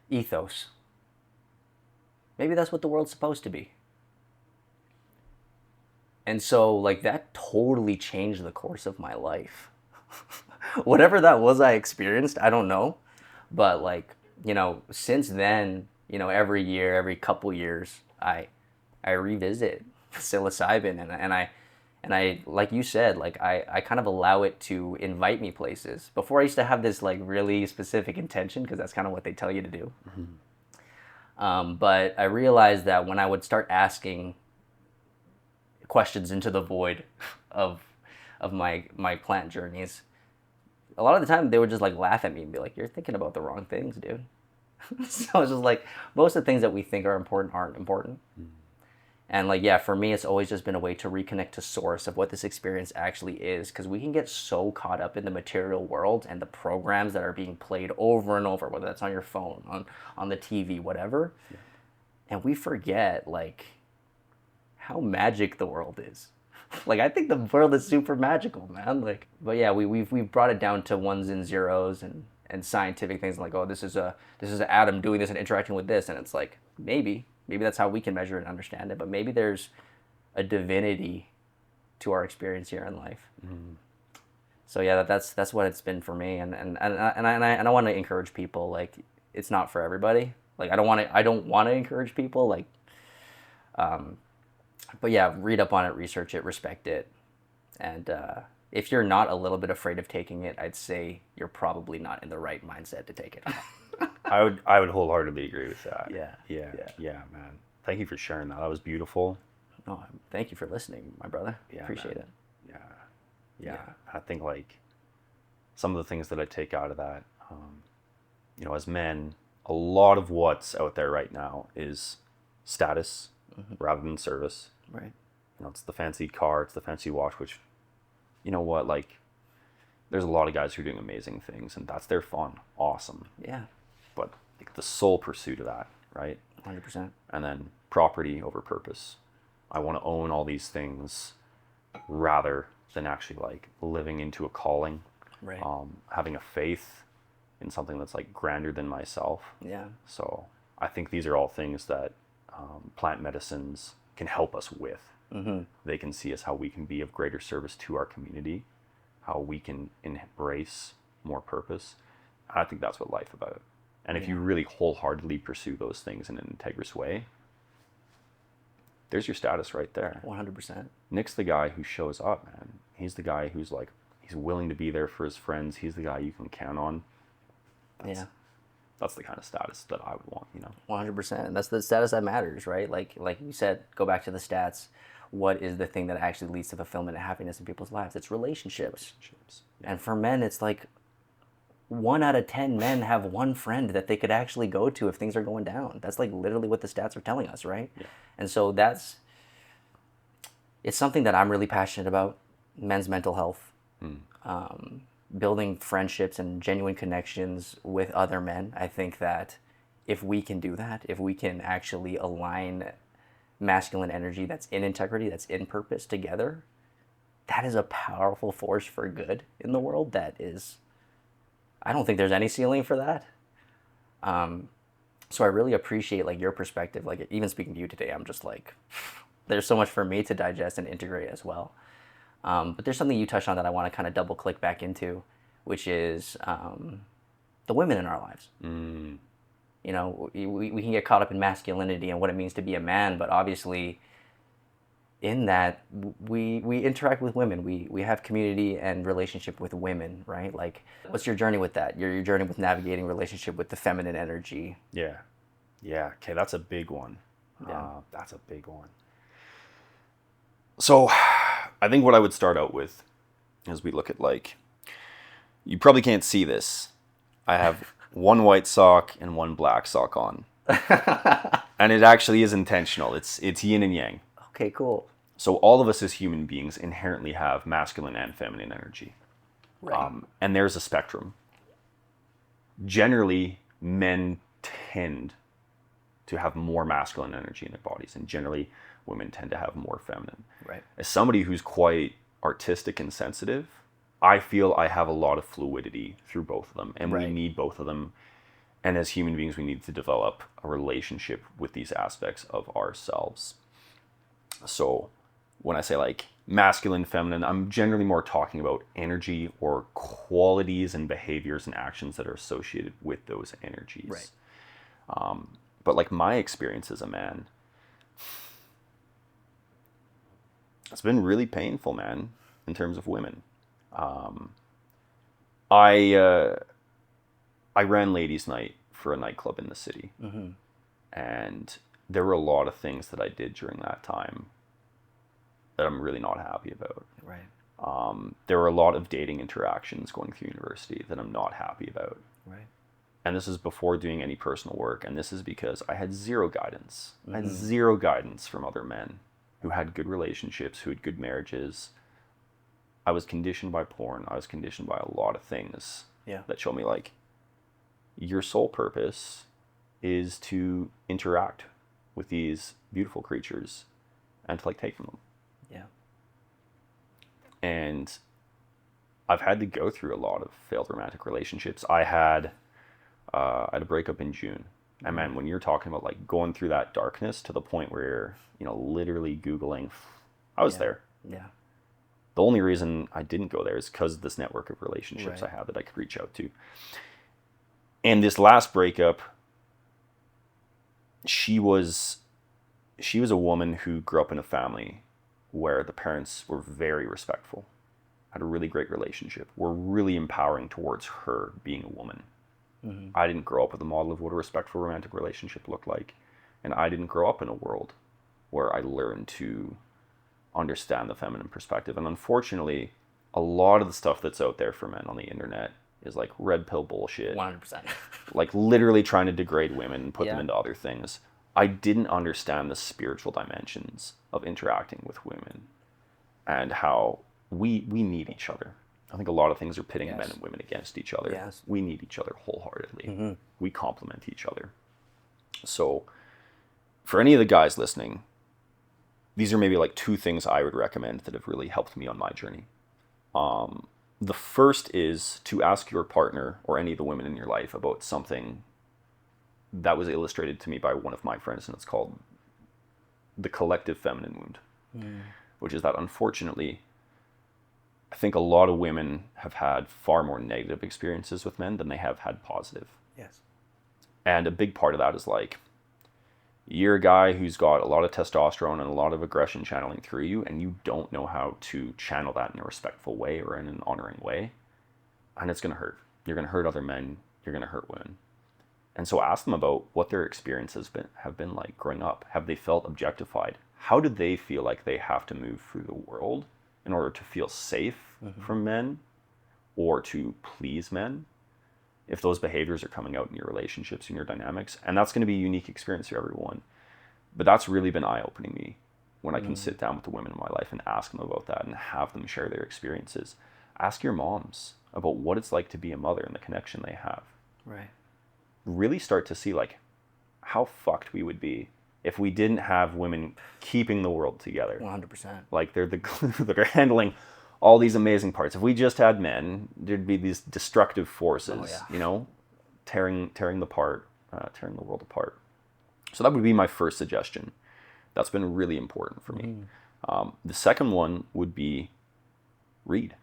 A: ethos, maybe that's what the world's supposed to be. And so, like, that totally changed the course of my life. Whatever that was I experienced, I don't know. But, like, since then, every year, every couple years, I revisit psilocybin, and I, like you said, like, I kind of allow it to invite me places. Before, I used to have this, like, really specific intention, because that's kind of what they tell you to do. But I realized that when I would start asking questions into the void of my plant journeys, a lot of the time they would just like laugh at me and be like, you're thinking about the wrong things, dude. So it's just like, most of the things that we think are important aren't important. And like, yeah, for me, it's always just been a way to reconnect to source of what this experience actually is, because we can get so caught up in the material world and the programs that are being played over and over, whether that's on your phone, on the TV, whatever. Yeah. And we forget like how magic the world is. Like, I think the world is super magical, man. Like, but yeah, we've brought it down to ones and zeros and scientific things like, oh, this is an atom doing this and interacting with this, and it's like, maybe that's how we can measure it and understand it, but maybe there's a divinity to our experience here in life. So yeah, that's what it's been for me, and I want to encourage people, like, it's not for everybody. Like, I don't want to encourage people, like, but yeah, read up on it, research it, respect it, And if you're not a little bit afraid of taking it, I'd say you're probably not in the right mindset to take it.
B: I would wholeheartedly agree with that.
A: Yeah,
B: Man. Thank you for sharing that. That was beautiful.
A: No, thank you for listening, my brother.
B: Yeah,
A: Appreciate
B: man.
A: it.
B: Yeah. I think like some of the things that I take out of that, as men, a lot of what's out there right now is status rather than service.
A: Right.
B: It's the fancy car, it's the fancy watch, which, you know what, like, there's a lot of guys who are doing amazing things, and that's their fun. Awesome.
A: Yeah.
B: But like, the sole pursuit of that, right?
A: 100%.
B: And then property over purpose. I want to own all these things rather than actually like living into a calling.
A: Right.
B: Having a faith in something that's like grander than myself.
A: Yeah.
B: So I think these are all things that plant medicines can help us with. They can see us how we can be of greater service to our community, how we can embrace more purpose. I think that's what life's about. And if you really wholeheartedly pursue those things in an integrous way, there's your status right there.
A: 100%.
B: Nick's the guy who shows up, man. He's the guy who's like, he's willing to be there for his friends. He's the guy you can count on. That's the kind of status that I would want,
A: 100%. And that's the status that matters, right? Like you said, go back to the stats. What is the thing that actually leads to fulfillment and happiness in people's lives? It's relationships. And for men, it's like 1 out of 10 men have one friend that they could actually go to if things are going down. That's like literally what the stats are telling us, right?
B: Yeah.
A: And so it's something that I'm really passionate about, men's mental health. Building friendships and genuine connections with other men. I think that if we can do that, if we can actually align masculine energy that's in integrity, that's in purpose together, that is a powerful force for good in the world. I don't think there's any ceiling for that. So I really appreciate like your perspective. Like even speaking to you today, I'm just like, there's so much for me to digest and integrate as well. But there's something you touched on that I want to kind of double click back into, which is the women in our lives. We can get caught up in masculinity and what it means to be a man, but obviously in that we interact with women. We have community and relationship with women, right? Like, what's your journey with that? Your journey with navigating relationship with the feminine energy.
B: Yeah. Okay, that's a big one. That's a big one. So I think what I would start out with as we look at like, you probably can't see this. I have one white sock and one black sock on. And it actually is intentional. It's yin and yang.
A: Okay, cool.
B: So all of us as human beings inherently have masculine and feminine energy.
A: Right.
B: And there's a spectrum. Generally, men tend to have more masculine energy in their bodies, and generally women tend to have more feminine.
A: Right.
B: As somebody who's quite artistic and sensitive, I feel I have a lot of fluidity through both of them, and we need both of them. And as human beings, we need to develop a relationship with these aspects of ourselves. So when I say like masculine, feminine, I'm generally more talking about energy or qualities and behaviors and actions that are associated with those energies.
A: Right.
B: But like my experience as a man, it's been really painful, man, in terms of women. I ran ladies' night for a nightclub in the city, and there were a lot of things that I did during that time that I'm really not happy about.
A: Right.
B: There were a lot of dating interactions going through university that I'm not happy about.
A: Right.
B: And this is before doing any personal work, and this is because I had zero guidance. I had zero guidance from other men who had good relationships, who had good marriages. I was conditioned by porn. I was conditioned by a lot of things that show me like, your sole purpose is to interact with these beautiful creatures and to like take from them.
A: Yeah.
B: And I've had to go through a lot of failed romantic relationships. I had a breakup in June. And man, when you're talking about like going through that darkness to the point where you're, literally Googling, I was there.
A: Yeah.
B: The only reason I didn't go there is because of this network of relationships I had that I could reach out to. And this last breakup, she was a woman who grew up in a family where the parents were very respectful, had a really great relationship, were really empowering towards her being a woman. Mm-hmm. I didn't grow up with a model of what a respectful romantic relationship looked like. And I didn't grow up in a world where I learned to understand the feminine perspective. And unfortunately, a lot of the stuff that's out there for men on the internet is like red pill bullshit.
A: 100%.
B: Like literally trying to degrade women and put them into other things. I didn't understand the spiritual dimensions of interacting with women and how we need each other. I think a lot of things are pitting men and women against each other. Yes. We need each other wholeheartedly. Mm-hmm. We complement each other. So for any of the guys listening, these are maybe like 2 things I would recommend that have really helped me on my journey. The first is to ask your partner or any of the women in your life about something that was illustrated to me by one of my friends, and it's called the collective feminine wound, which is that unfortunately, I think a lot of women have had far more negative experiences with men than they have had positive.
A: Yes.
B: And a big part of that is like, you're a guy who's got a lot of testosterone and a lot of aggression channeling through you, and you don't know how to channel that in a respectful way or in an honoring way. And it's going to hurt. You're going to hurt other men. You're going to hurt women. And so ask them about what their experiences have been like growing up. Have they felt objectified? How do they feel like they have to move through the world in order to feel safe from men or to please men? If those behaviors are coming out in your relationships and your dynamics, and that's going to be a unique experience for everyone. But that's really been eye-opening me when I can sit down with the women in my life and ask them about that and have them share their experiences. Ask your moms about what it's like to be a mother and the connection they have.
A: Right.
B: Really start to see like how fucked we would be if we didn't have women keeping the world together.
A: 100%.
B: Like they're the glue that are handling all these amazing parts. If we just had men, there'd be these destructive forces, you know, tearing the world apart. So that would be my first suggestion. That's been really important for me. The second one would be read.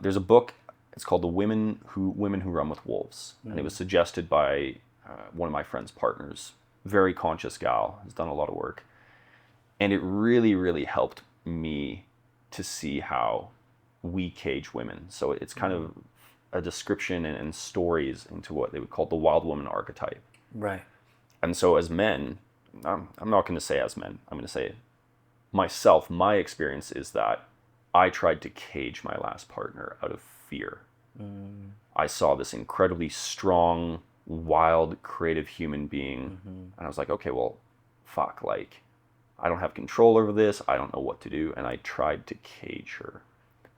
B: There's a book. It's called Women Who Run with Wolves, and it was suggested by one of my friend's partners. Very conscious gal, has done a lot of work, and it really, really helped me to see how we cage women. So it's kind of a description and stories into what they would call the wild woman archetype.
A: Right.
B: And so as men, I'm not going to say as men, I'm going to say myself, my experience is that I tried to cage my last partner out of fear. I saw this incredibly strong, wild, creative human being, and I was like, okay, well, fuck, like, I don't have control over this. I don't know what to do. And I tried to cage her.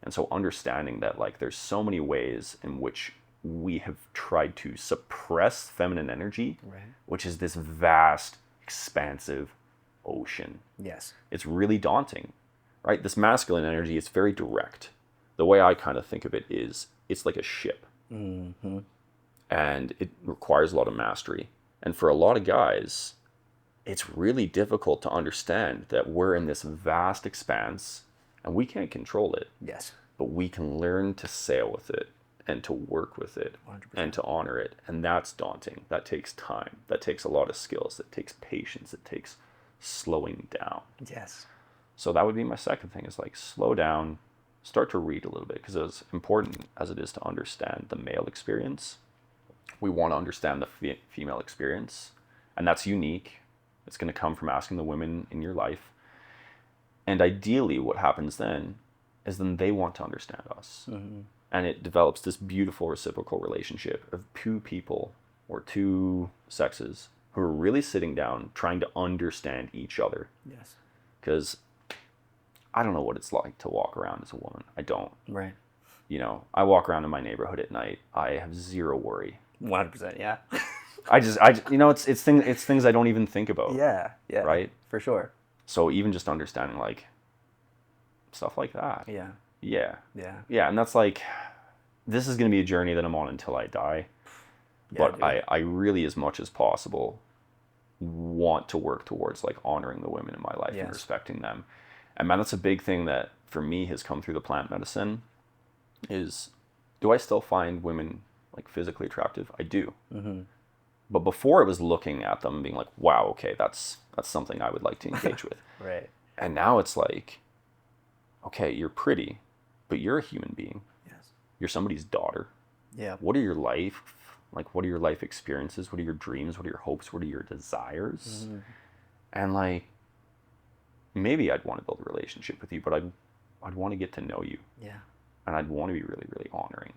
B: And so understanding that like there's so many ways in which we have tried to suppress feminine energy, which is this vast, expansive ocean.
A: Yes.
B: It's really daunting, right? This masculine energy, it's very direct. The way I kind of think of it is it's like a ship. And it requires a lot of mastery. And for a lot of guys, it's really difficult to understand that we're in this vast expanse and we can't control it.
A: Yes.
B: But we can learn to sail with it and to work with it
A: 100%.
B: and to honor it. And that's daunting. That takes time. That takes a lot of skills. That takes patience. It takes slowing down.
A: Yes.
B: So that would be my second thing is like slow down, start to read a little bit, because as important as it is to understand the male experience, we want to understand the female experience. And that's unique. It's going to come from asking the women in your life. And ideally what happens then is then they want to understand us. And it develops this beautiful reciprocal relationship of 2 people or 2 sexes who are really sitting down trying to understand each other.
A: Yes.
B: Because I don't know what it's like to walk around as a woman. I don't.
A: Right.
B: You know, I walk around in my neighborhood at night. I have zero worry.
A: 100%, yeah.
B: I just, you know, it's things I don't even think about.
A: Yeah.
B: Right?
A: For sure.
B: So even just understanding like stuff like that. Yeah. And that's like, this is going to be a journey that I'm on until I die. But I really, as much as possible, want to work towards like honoring the women in my life and respecting them. And man, that's a big thing that for me has come through the plant medicine is, do I still find women like physically attractive? I do. But before it was looking at them being like, wow, okay, that's something I would like to engage with.
A: Right.
B: And now it's like, okay, you're pretty, but you're a human being.
A: Yes.
B: You're somebody's daughter.
A: Yeah.
B: What are your life experiences? What are your dreams? What are your hopes? What are your desires? Mm-hmm. And like, maybe I'd want to build a relationship with you, but I'd want to get to know you.
A: Yeah.
B: And I'd want to be really, really honoring.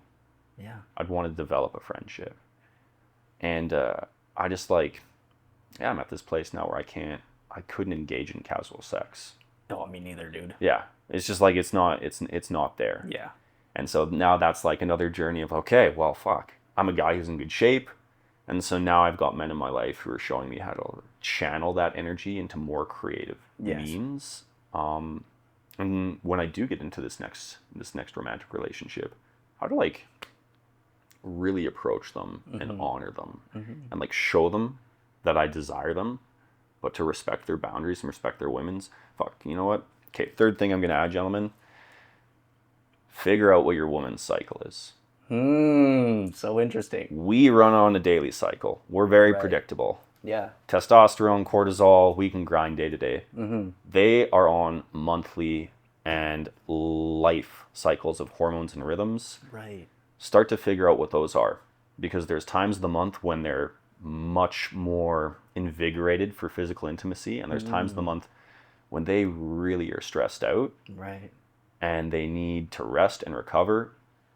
A: Yeah.
B: I'd want to develop a friendship. And I just like, yeah, I'm at this place now where I couldn't engage in casual sex.
A: No, me neither, dude.
B: Yeah. It's just like, it's not there.
A: Yeah.
B: And so now that's like another journey of, okay, well, fuck. I'm a guy who's in good shape. And so now I've got men in my life who are showing me how to channel that energy into more creative means. And when I do get into this next romantic relationship, how to like really approach them and honor them and like show them that I desire them, but to respect their boundaries and respect their women's. Fuck, you know what? Okay, third thing I'm going to add, gentlemen. Figure out what your woman's cycle is.
A: So interesting.
B: We run on a daily cycle. We're very predictable.
A: Yeah.
B: Testosterone, cortisol, we can grind day to day. They are on monthly and life cycles of hormones and rhythms.
A: Right.
B: Start to figure out what those are, because there's times of the month when they're much more invigorated for physical intimacy, and there's times of the month when they really are stressed out.
A: Right.
B: And they need to rest and recover.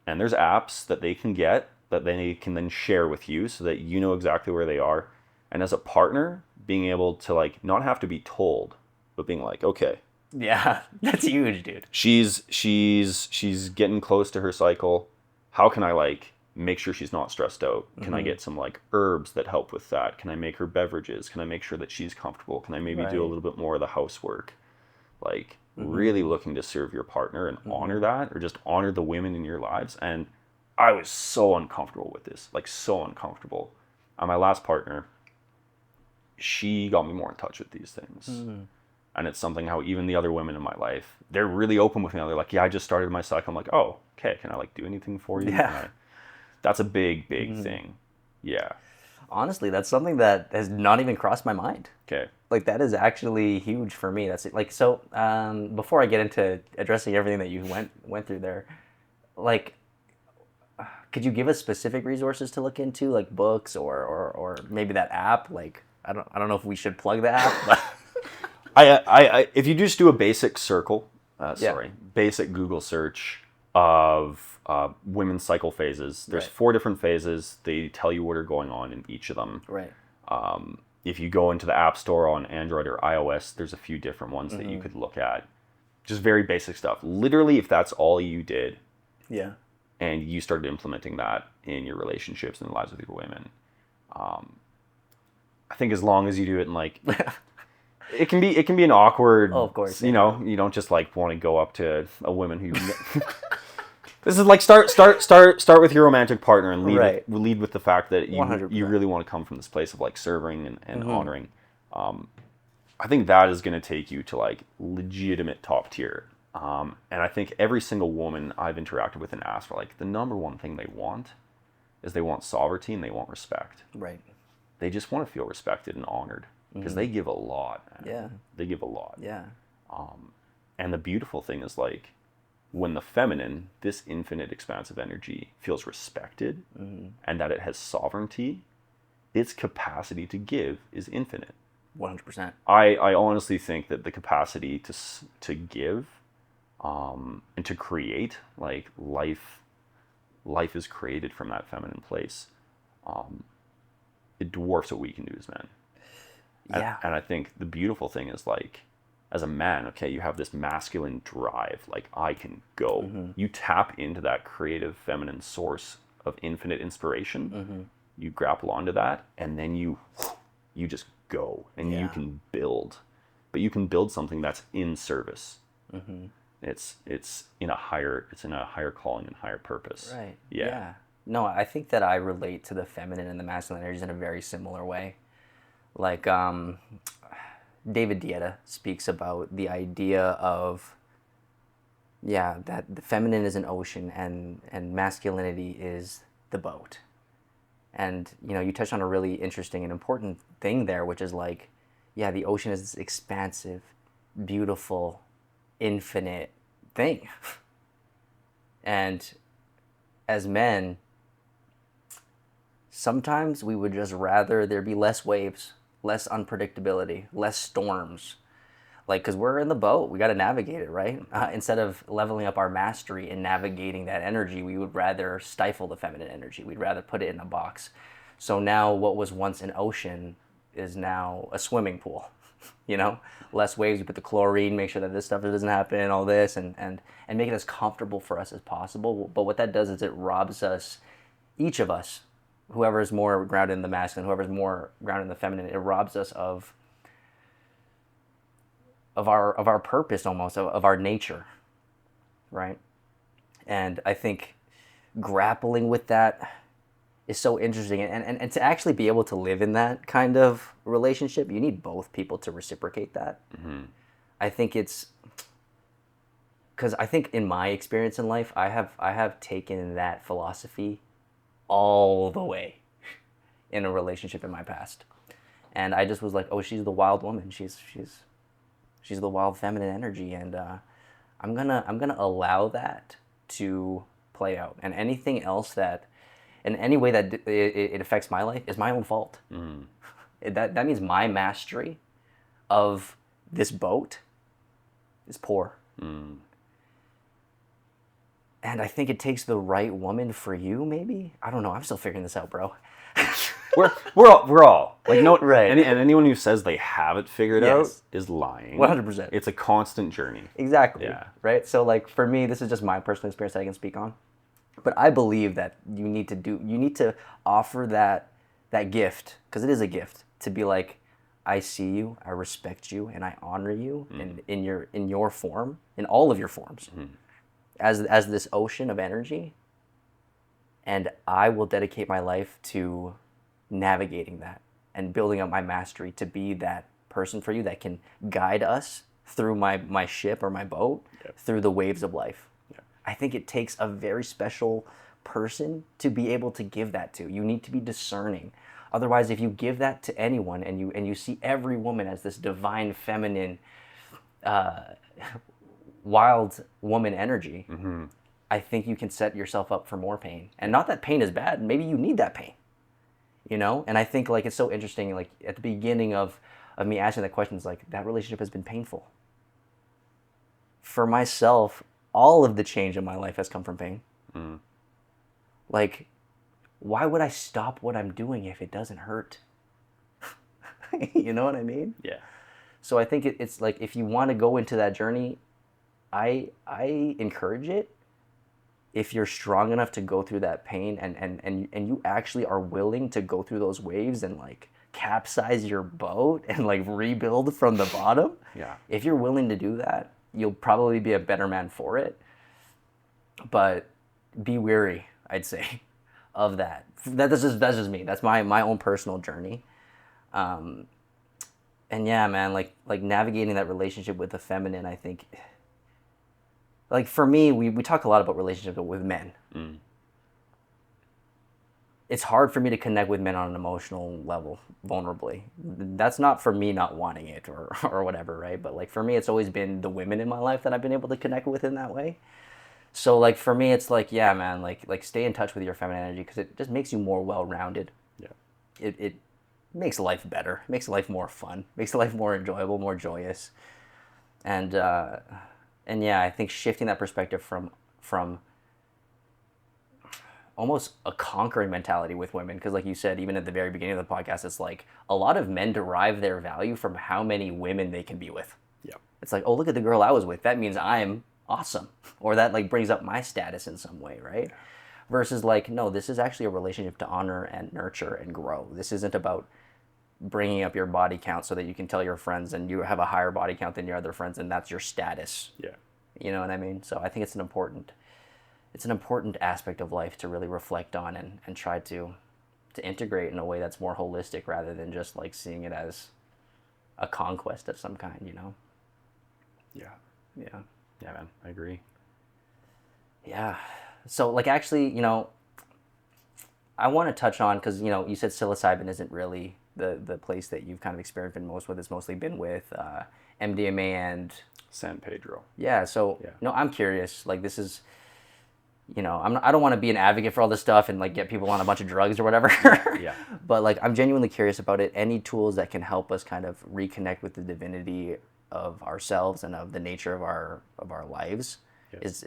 B: And there's apps that they can get that they can then share with you so that you know exactly where they are. And as a partner, being able to like not have to be told, but being like, okay.
A: Yeah, that's huge, dude.
B: She's getting close to her cycle. How can I like make sure she's not stressed out? Can I get some like herbs that help with that? Can I make her beverages? Can I make sure that she's comfortable? Can I maybe do a little bit more of the housework? Like really looking to serve your partner and honor that, or just honor the women in your lives. And I was so uncomfortable with this, like so uncomfortable. My last partner, she got me more in touch with these things. And it's something how even the other women in my life, they're really open with me. They're like, yeah, I just started my cycle. I'm like, oh, okay. Can I like do anything for you?
A: Yeah.
B: That's a big thing. Yeah.
A: Honestly, that's something that has not even crossed my mind.
B: Okay.
A: Like, that is actually huge for me. That's like, so before I get into addressing everything that you went through there, like, could you give us specific resources to look into, like books or maybe that app? Like, I don't know if we should plug the app, but
B: I if you just do a basic basic Google search of women's cycle phases, there's 4 different phases. They tell you what are going on in each of them.
A: Right.
B: If you go into the App Store on Android or iOS, there's a few different ones that you could look at. Just very basic stuff. Literally, if that's all you did, and you started implementing that in your relationships and the lives with your women, I think as long as you do it in like, it can be an awkward.
A: Oh, of course.
B: You know, you don't just like want to go up to a woman who. This is like start with your romantic partner and lead with the fact that you really want to come from this place of like serving and honoring. I think that is going to take you to like legitimate top tier. And I think every single woman I've interacted with and asked for, like, the number one thing they want is they want sovereignty and they want respect.
A: Right.
B: They just want to feel respected and honored because they give a lot. Man.
A: Yeah.
B: They give a lot.
A: Yeah.
B: And the beautiful thing is like, when the feminine, this infinite expansive energy, feels respected and that it has sovereignty, its capacity to give is infinite.
A: 100%.
B: I honestly think that the capacity to give and to create, like life is created from that feminine place. It dwarfs what we can do as men.
A: Yeah.
B: And I think the beautiful thing is like, as a man, okay, you have this masculine drive, like I can go. You tap into that creative feminine source of infinite inspiration. You grapple onto that, and then you just go, and you can build. But you can build something that's in service. It's in a higher calling and higher purpose.
A: Right.
B: Yeah.
A: No, I think that I relate to the feminine and the masculine energies in a very similar way. Like, David Dieta speaks about the idea of, that the feminine is an ocean and masculinity is the boat. And, you touched on a really interesting and important thing there, which is like, the ocean is this expansive, beautiful, infinite thing. And as men, sometimes we would just rather there be less waves, less unpredictability, less storms. Like, because we're in the boat, we got to navigate it, right? Instead of leveling up our mastery in navigating that energy, we would rather stifle the feminine energy. We'd rather put it in a box. So now what was once an ocean is now a swimming pool, you know? Less waves, we put the chlorine, make sure that this stuff doesn't happen, all this, and make it as comfortable for us as possible. But what that does is it robs us, each of us, whoever's more grounded in the masculine, whoever's more grounded in the feminine, it robs us of our purpose, almost of our nature, right? And I think grappling with that is so interesting, and to actually be able to live in that kind of relationship, you need both people to reciprocate that. Mm-hmm. I think it's because I think in my experience in life, I have taken that philosophy all the way in a relationship in my past, and I just was like, oh, she's the wild woman, she's the wild feminine energy, and I'm gonna allow that to play out. And anything else that, in any way that it affects my life, is my own fault. Mm. That means my mastery of this boat is poor. Mm. And I think it takes the right woman for you. Maybe, I don't know. I'm still figuring this out, bro.
B: we're all like, no,
A: right.
B: And anyone who says they have it figured out is lying.
A: 100%.
B: It's a constant journey.
A: Exactly.
B: Yeah.
A: Right. So like for me, this is just my personal experience that I can speak on, but I believe that you need to offer that gift, because it is a gift, to be like, I see you, I respect you, and I honor you in your form, in all of your forms, as this ocean of energy. And I will dedicate my life to navigating that and building up my mastery to be that person for you that can guide us through my ship or my boat, through the waves of life. Yep. I think it takes a very special person to be able to give that to. You need to be discerning. Otherwise, if you give that to anyone and you see every woman as this divine feminine, wild woman energy, I think you can set yourself up for more pain. And not that pain is bad. Maybe you need that pain, you know? And I think like it's so interesting, like at the beginning of me asking that question, is like, that relationship has been painful. For myself, all of the change in my life has come from pain. Mm. Like, why would I stop what I'm doing if it doesn't hurt? You know what I mean?
B: Yeah.
A: So I think it's like, if you want to go into that journey, I encourage it. If you're strong enough to go through that pain and you actually are willing to go through those waves and like capsize your boat and like rebuild from the bottom.
B: Yeah.
A: If you're willing to do that, you'll probably be a better man for it. But be wary, I'd say, of that. That's just me. That's my own personal journey. And yeah, man, like navigating that relationship with the feminine, I think, like for me, we talk a lot about relationships with men. Mm. It's hard for me to connect with men on an emotional level, vulnerably. That's not for me not wanting it or whatever, right? But like for me, it's always been the women in my life that I've been able to connect with in that way. So like for me, it's like, yeah, man, like stay in touch with your feminine energy, because it just makes you more well-rounded. Yeah. It makes life better, makes life more fun, makes life more enjoyable, more joyous. And yeah, I think shifting that perspective from almost a conquering mentality with women, because like you said, even at the very beginning of the podcast, it's like a lot of men derive their value from how many women they can be with. Yeah. It's like, oh, look at the girl I was with. That means I'm awesome. Or that like brings up my status in some way, right? Yeah. Versus like, no, this is actually a relationship to honor and nurture and grow. This isn't about bringing up your body count so that you can tell your friends and you have a higher body count than your other friends and that's your status. Yeah. You know what I mean? So I think it's an important aspect of life to really reflect on and try to integrate in a way that's more holistic, rather than just like seeing it as a conquest of some kind, you know?
B: Yeah. Yeah. Yeah, man. I agree.
A: Yeah. So like, actually, you know, I want to touch on, because, you know, you said psilocybin isn't really the place that you've kind of experimented most with has mostly been with MDMA and
B: San Pedro.
A: Yeah. So I'm curious. Like this is, I don't want to be an advocate for all this stuff and like get people on a bunch of drugs or whatever.
B: Yeah.
A: But like I'm genuinely curious about it. Any tools that can help us kind of reconnect with the divinity of ourselves and of the nature of our lives is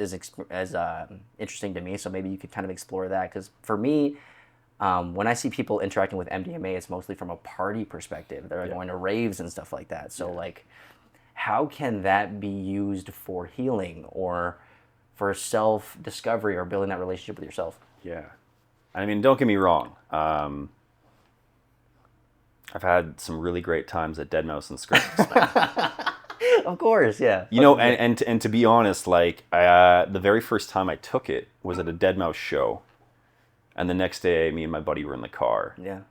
A: interesting to me. So maybe you could kind of explore that, because for me, when I see people interacting with MDMA, it's mostly from a party perspective. They're going to raves and stuff like that. So like, how can that be used for healing or for self-discovery or building that relationship with yourself?
B: Yeah. I mean, don't get me wrong. I've had some really great times at Dead Mouse and Skrillex.
A: Of course, yeah.
B: And to be honest, like the very first time I took it was at a Dead Mouse show. And the next day, me and my buddy were in the car.
A: Yeah.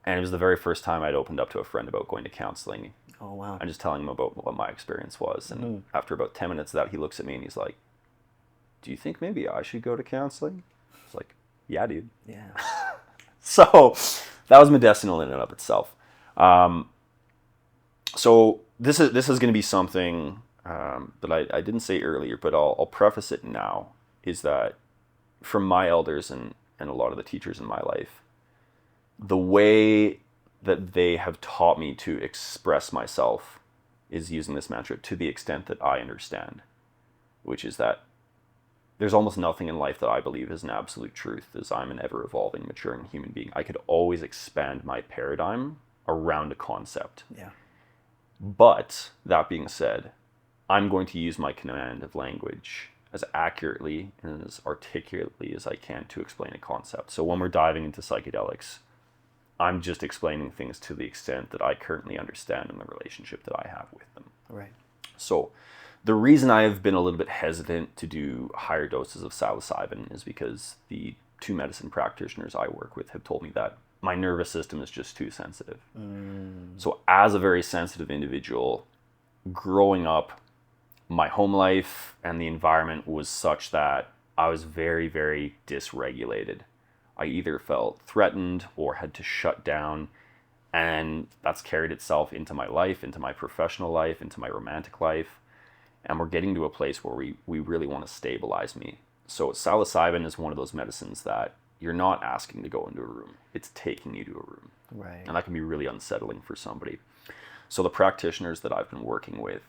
B: And it was the very first time I'd opened up to a friend about going to counseling.
A: Oh, wow.
B: I'm just telling him about what my experience was. And after about 10 minutes of that, he looks at me and he's like, do you think maybe I should go to counseling? I was like, yeah, dude.
A: Yeah.
B: So that was medicinal in and of itself. So this is going to be something that I didn't say earlier, but I'll preface it now, is that from my elders and a lot of the teachers in my life, the way that they have taught me to express myself is using this mantra to the extent that I understand, which is that there's almost nothing in life that I believe is an absolute truth, as I'm an ever-evolving, maturing human being. I could always expand my paradigm around a concept.
A: Yeah.
B: But that being said, I'm going to use my command of language as accurately and as articulately as I can to explain a concept. So when we're diving into psychedelics, I'm just explaining things to the extent that I currently understand in the relationship that I have with them.
A: Right.
B: So the reason I have been a little bit hesitant to do higher doses of psilocybin is because the two medicine practitioners I work with have told me that my nervous system is just too sensitive. So as a very sensitive individual, growing up, my home life and the environment was such that I was very, very dysregulated. I either felt threatened or had to shut down, and that's carried itself into my life, into my professional life, into my romantic life. And we're getting to a place where we really want to stabilize me. So psilocybin is one of those medicines that you're not asking to go into a room. It's taking you to a room.
A: Right.
B: And that can be really unsettling for somebody. So the practitioners that I've been working with,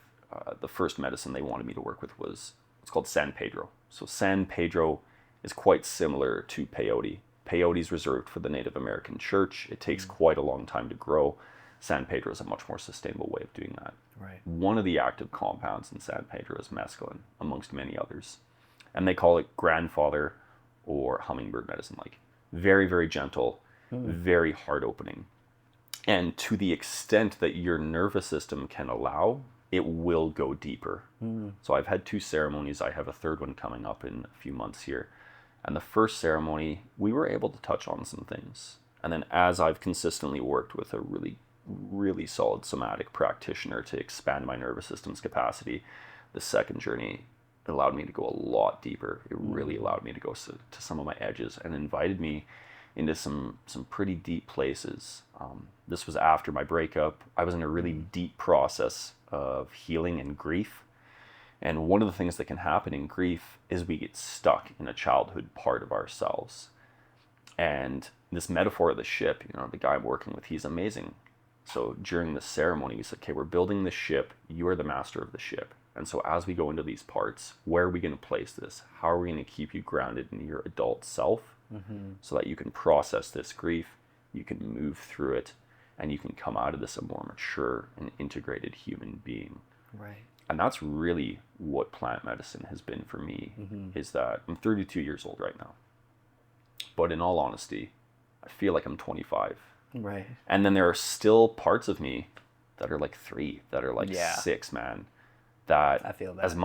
B: the first medicine they wanted me to work with was, it's called San Pedro. So San Pedro is quite similar to peyote. Peyote is reserved for the Native American church. It takes quite a long time to grow. San Pedro is a much more sustainable way of doing that.
A: Right.
B: One of the active compounds in San Pedro is mescaline, amongst many others. And they call it grandfather or hummingbird medicine. Like very, very gentle, very heart opening. And to the extent that your nervous system can allow, it will go deeper. So I've had 2 ceremonies. I have a third one coming up in a few months here. And the first ceremony, we were able to touch on some things. And then as I've consistently worked with a really, really solid somatic practitioner to expand my nervous system's capacity, the second journey allowed me to go a lot deeper. It really allowed me to go to some of my edges and invited me into some pretty deep places. This was after my breakup. I was in a really deep process of healing and grief. And one of the things that can happen in grief is we get stuck in a childhood part of ourselves. And this metaphor of the ship, the guy I'm working with, he's amazing. So during the ceremony, we said, okay, we're building the ship. You are the master of the ship. And so as we go into these parts, where are we going to place this? How are we going to keep you grounded in your adult self so that you can process this grief, you can move through it, and you can come out of this a more mature and integrated human being.
A: Right.
B: And that's really what plant medicine has been for me, is that I'm 32 years old right now. But in all honesty, I feel like I'm 25.
A: Right.
B: And then there are still parts of me that are like 3, that are like 6, man. That
A: I feel that.
B: As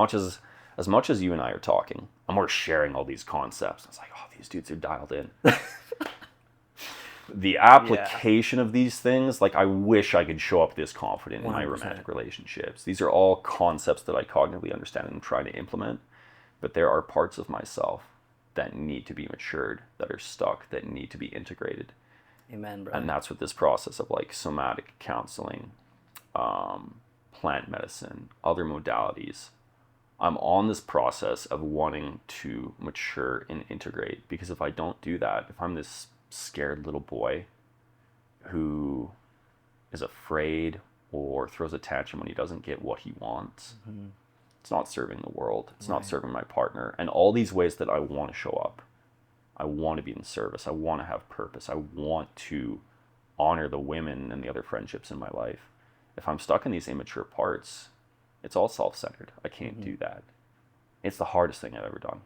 B: much as you and I are talking, and we're sharing all these concepts, it's like, oh, these dudes are dialed in. The application of these things, like I wish I could show up this confident 100%. In my romantic relationships. These are all concepts that I cognitively understand and try to implement, but there are parts of myself that need to be matured, that are stuck, that need to be integrated.
A: Amen, bro.
B: And that's what this process of like somatic counseling, plant medicine, other modalities, I'm on this process of wanting to mature and integrate, because if I don't do that, if I'm this scared little boy who is afraid or throws a tantrum when he doesn't get what he wants, it's not serving the world. It's not serving my partner. And all these ways that I want to show up, I want to be in service. I want to have purpose. I want to honor the women and the other friendships in my life. If I'm stuck in these immature parts, it's all self-centered. I can't do that. It's the hardest thing I've ever done.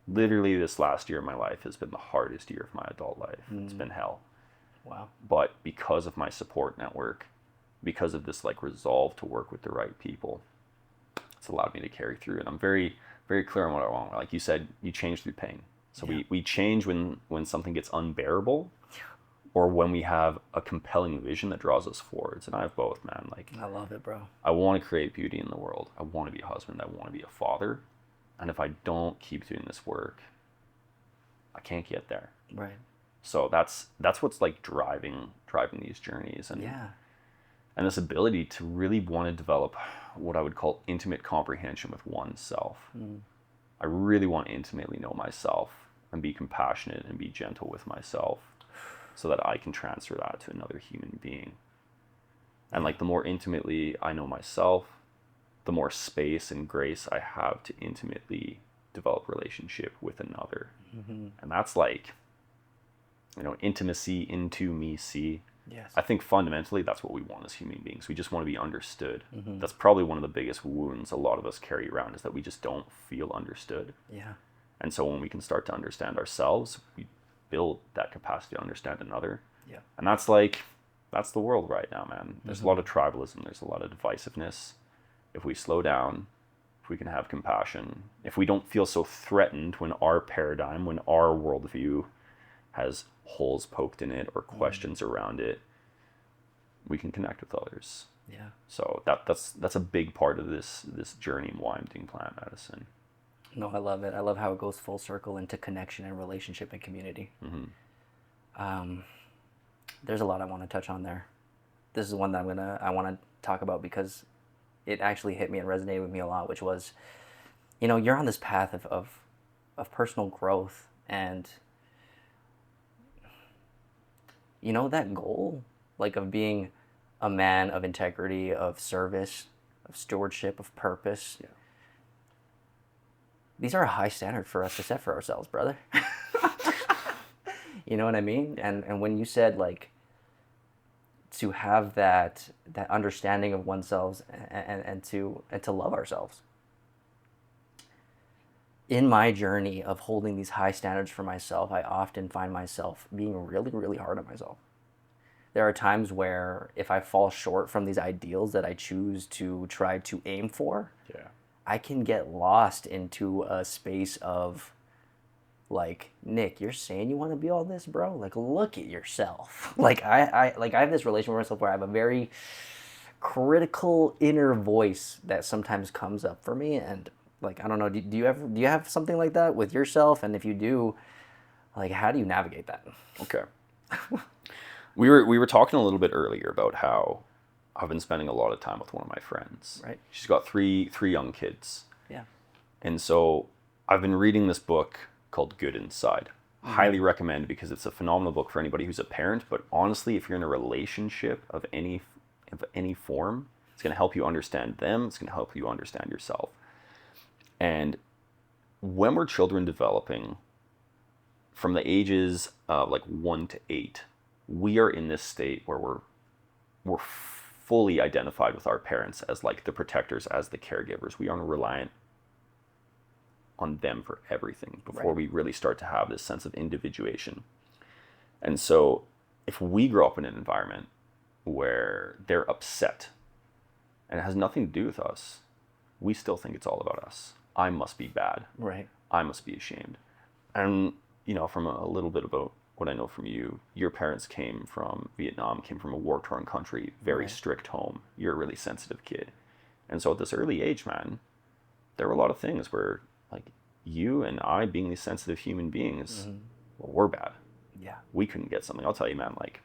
B: Literally, this last year of my life has been the hardest year of my adult life. It's been hell.
A: Wow.
B: But because of my support network, because of this like resolve to work with the right people, it's allowed me to carry through. And I'm very, very clear on what I want. Like you said, you change through pain. So we change when something gets unbearable, or when we have a compelling vision that draws us forwards. And I have both, man. Like,
A: I love it, bro.
B: I want to create beauty in the world. I want to be a husband. I want to be a father. And if I don't keep doing this work, I can't get there.
A: Right.
B: So that's what's like driving these journeys, and and this ability to really want to develop what I would call intimate comprehension with oneself. I really want to intimately know myself and be compassionate and be gentle with myself, so that I can transfer that to another human being. And like the more intimately I know myself, the more space and grace I have to intimately develop relationship with another. And that's like, you know, intimacy into me see.
A: Yes.
B: I think fundamentally that's what we want as human beings. We just want to be understood. That's probably one of the biggest wounds a lot of us carry around, is that we just don't feel understood.
A: Yeah.
B: And so when we can start to understand ourselves, we build that capacity to understand another.
A: Yeah.
B: And that's the world right now, man. There's a lot of tribalism. There's a lot of divisiveness. If we slow down, if we can have compassion, if we don't feel so threatened when our paradigm, when our worldview has holes poked in it or questions around it, we can connect with others.
A: Yeah.
B: So that's a big part of this journey and why I'm doing plant medicine.
A: No, I love it. I love how it goes full circle into connection and relationship and community. There's a lot I want to touch on there. This is one that I want to talk about because it actually hit me and resonated with me a lot, which was, you know, you're on this path of personal growth, and you know, that goal, like, of being a man of integrity, of service, of stewardship, of purpose.
B: Yeah.
A: These are a high standard for us to set for ourselves, brother. You know what I mean? And when you said, like, to have that understanding of oneself and to love ourselves. In my journey of holding these high standards for myself, I often find myself being really, really hard on myself. There are times where if I fall short from these ideals that I choose to try to aim for, I can get lost into a space of, like, Nick, you're saying you want to be all this, bro? Like, look at yourself. Like, I have this relationship with myself where I have a very critical inner voice that sometimes comes up for me, and, like, I don't know, do you have something like that with yourself? And if you do, like, how do you navigate that?
B: Okay. We were talking a little bit earlier about how I've been spending a lot of time with one of my friends.
A: Right.
B: She's got three young kids.
A: Yeah.
B: And so I've been reading this book called Good Inside. Highly recommend, because it's a phenomenal book for anybody who's a parent, but honestly, if you're in a relationship of any form, it's going to help you understand them. It's going to help you understand yourself. And when we're children developing, from the ages of like 1 to 8, we are in this state where we're fully identified with our parents as like the protectors, as the caregivers. We aren't reliant on them for everything before we really start to have this sense of individuation. And so if we grow up in an environment where they're upset and it has nothing to do with us, we still think it's all about us. I must be bad.
A: Right.
B: I must be ashamed. And, you know, from a little bit about what I know from you, your parents came from Vietnam, came from a war-torn country, very strict home. You're a really sensitive kid. And so at this early age, man, there were a lot of things where, like, you and I, being these sensitive human beings, well, we're bad.
A: Yeah.
B: We couldn't get something. I'll tell you, man, like,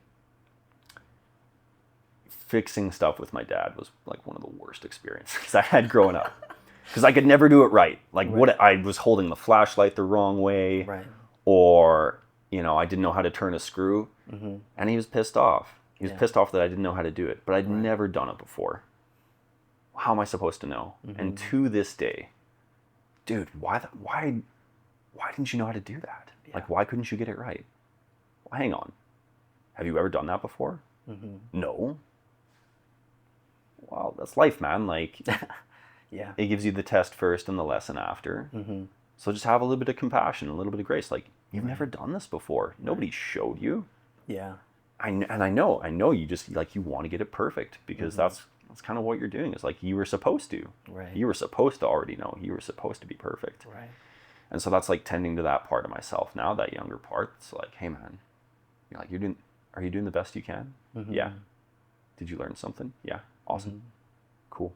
B: fixing stuff with my dad was like one of the worst experiences I had growing up. Because I could never do it right. Like what I was holding the flashlight the wrong way, or I didn't know how to turn a screw, and he was pissed off. He was pissed off that I didn't know how to do it, but I'd never done it before. How am I supposed to know? And to this day, dude, why didn't you know how to do that? Like, why couldn't you get it right? Well, hang on. Have you ever done that before? No. Well, that's life, man. Like, it gives you the test first and the lesson after. So just have a little bit of compassion, a little bit of grace. Like, you've never done this before. Nobody showed you. Yeah. I know you just, like, you want to get it perfect because that's kind of what you're doing. Is like, you were supposed to. You were supposed to already know. You were supposed to be perfect. And so that's like tending to that part of myself now, that younger part. It's like, hey man, you're like, are you doing the best you can? Yeah. Did you learn something? Yeah. Awesome. Cool.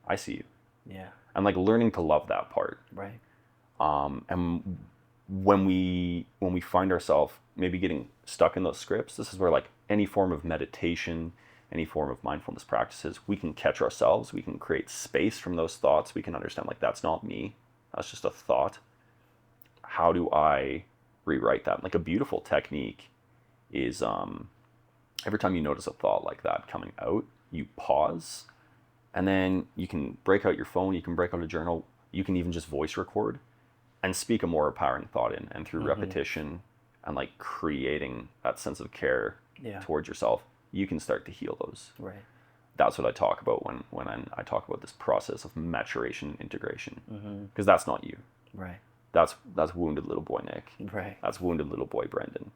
B: I see you. Yeah. And like learning to love that part. And when we find ourselves maybe getting stuck in those scripts, this is where like any form of meditation, any form of mindfulness practices, we can catch ourselves, we can create space from those thoughts, we can understand like, that's not me, that's just a thought. How do I rewrite that? Like a beautiful technique is every time you notice a thought like that coming out, you pause, and then you can break out your phone, you can break out a journal, you can even just voice record and speak a more empowering thought in. And through repetition and like creating that sense of care towards yourself, you can start to heal those. That's what I talk about when I talk about this process of maturation and integration, because that's not you. That's wounded little boy Nick. That's wounded little boy Brendan.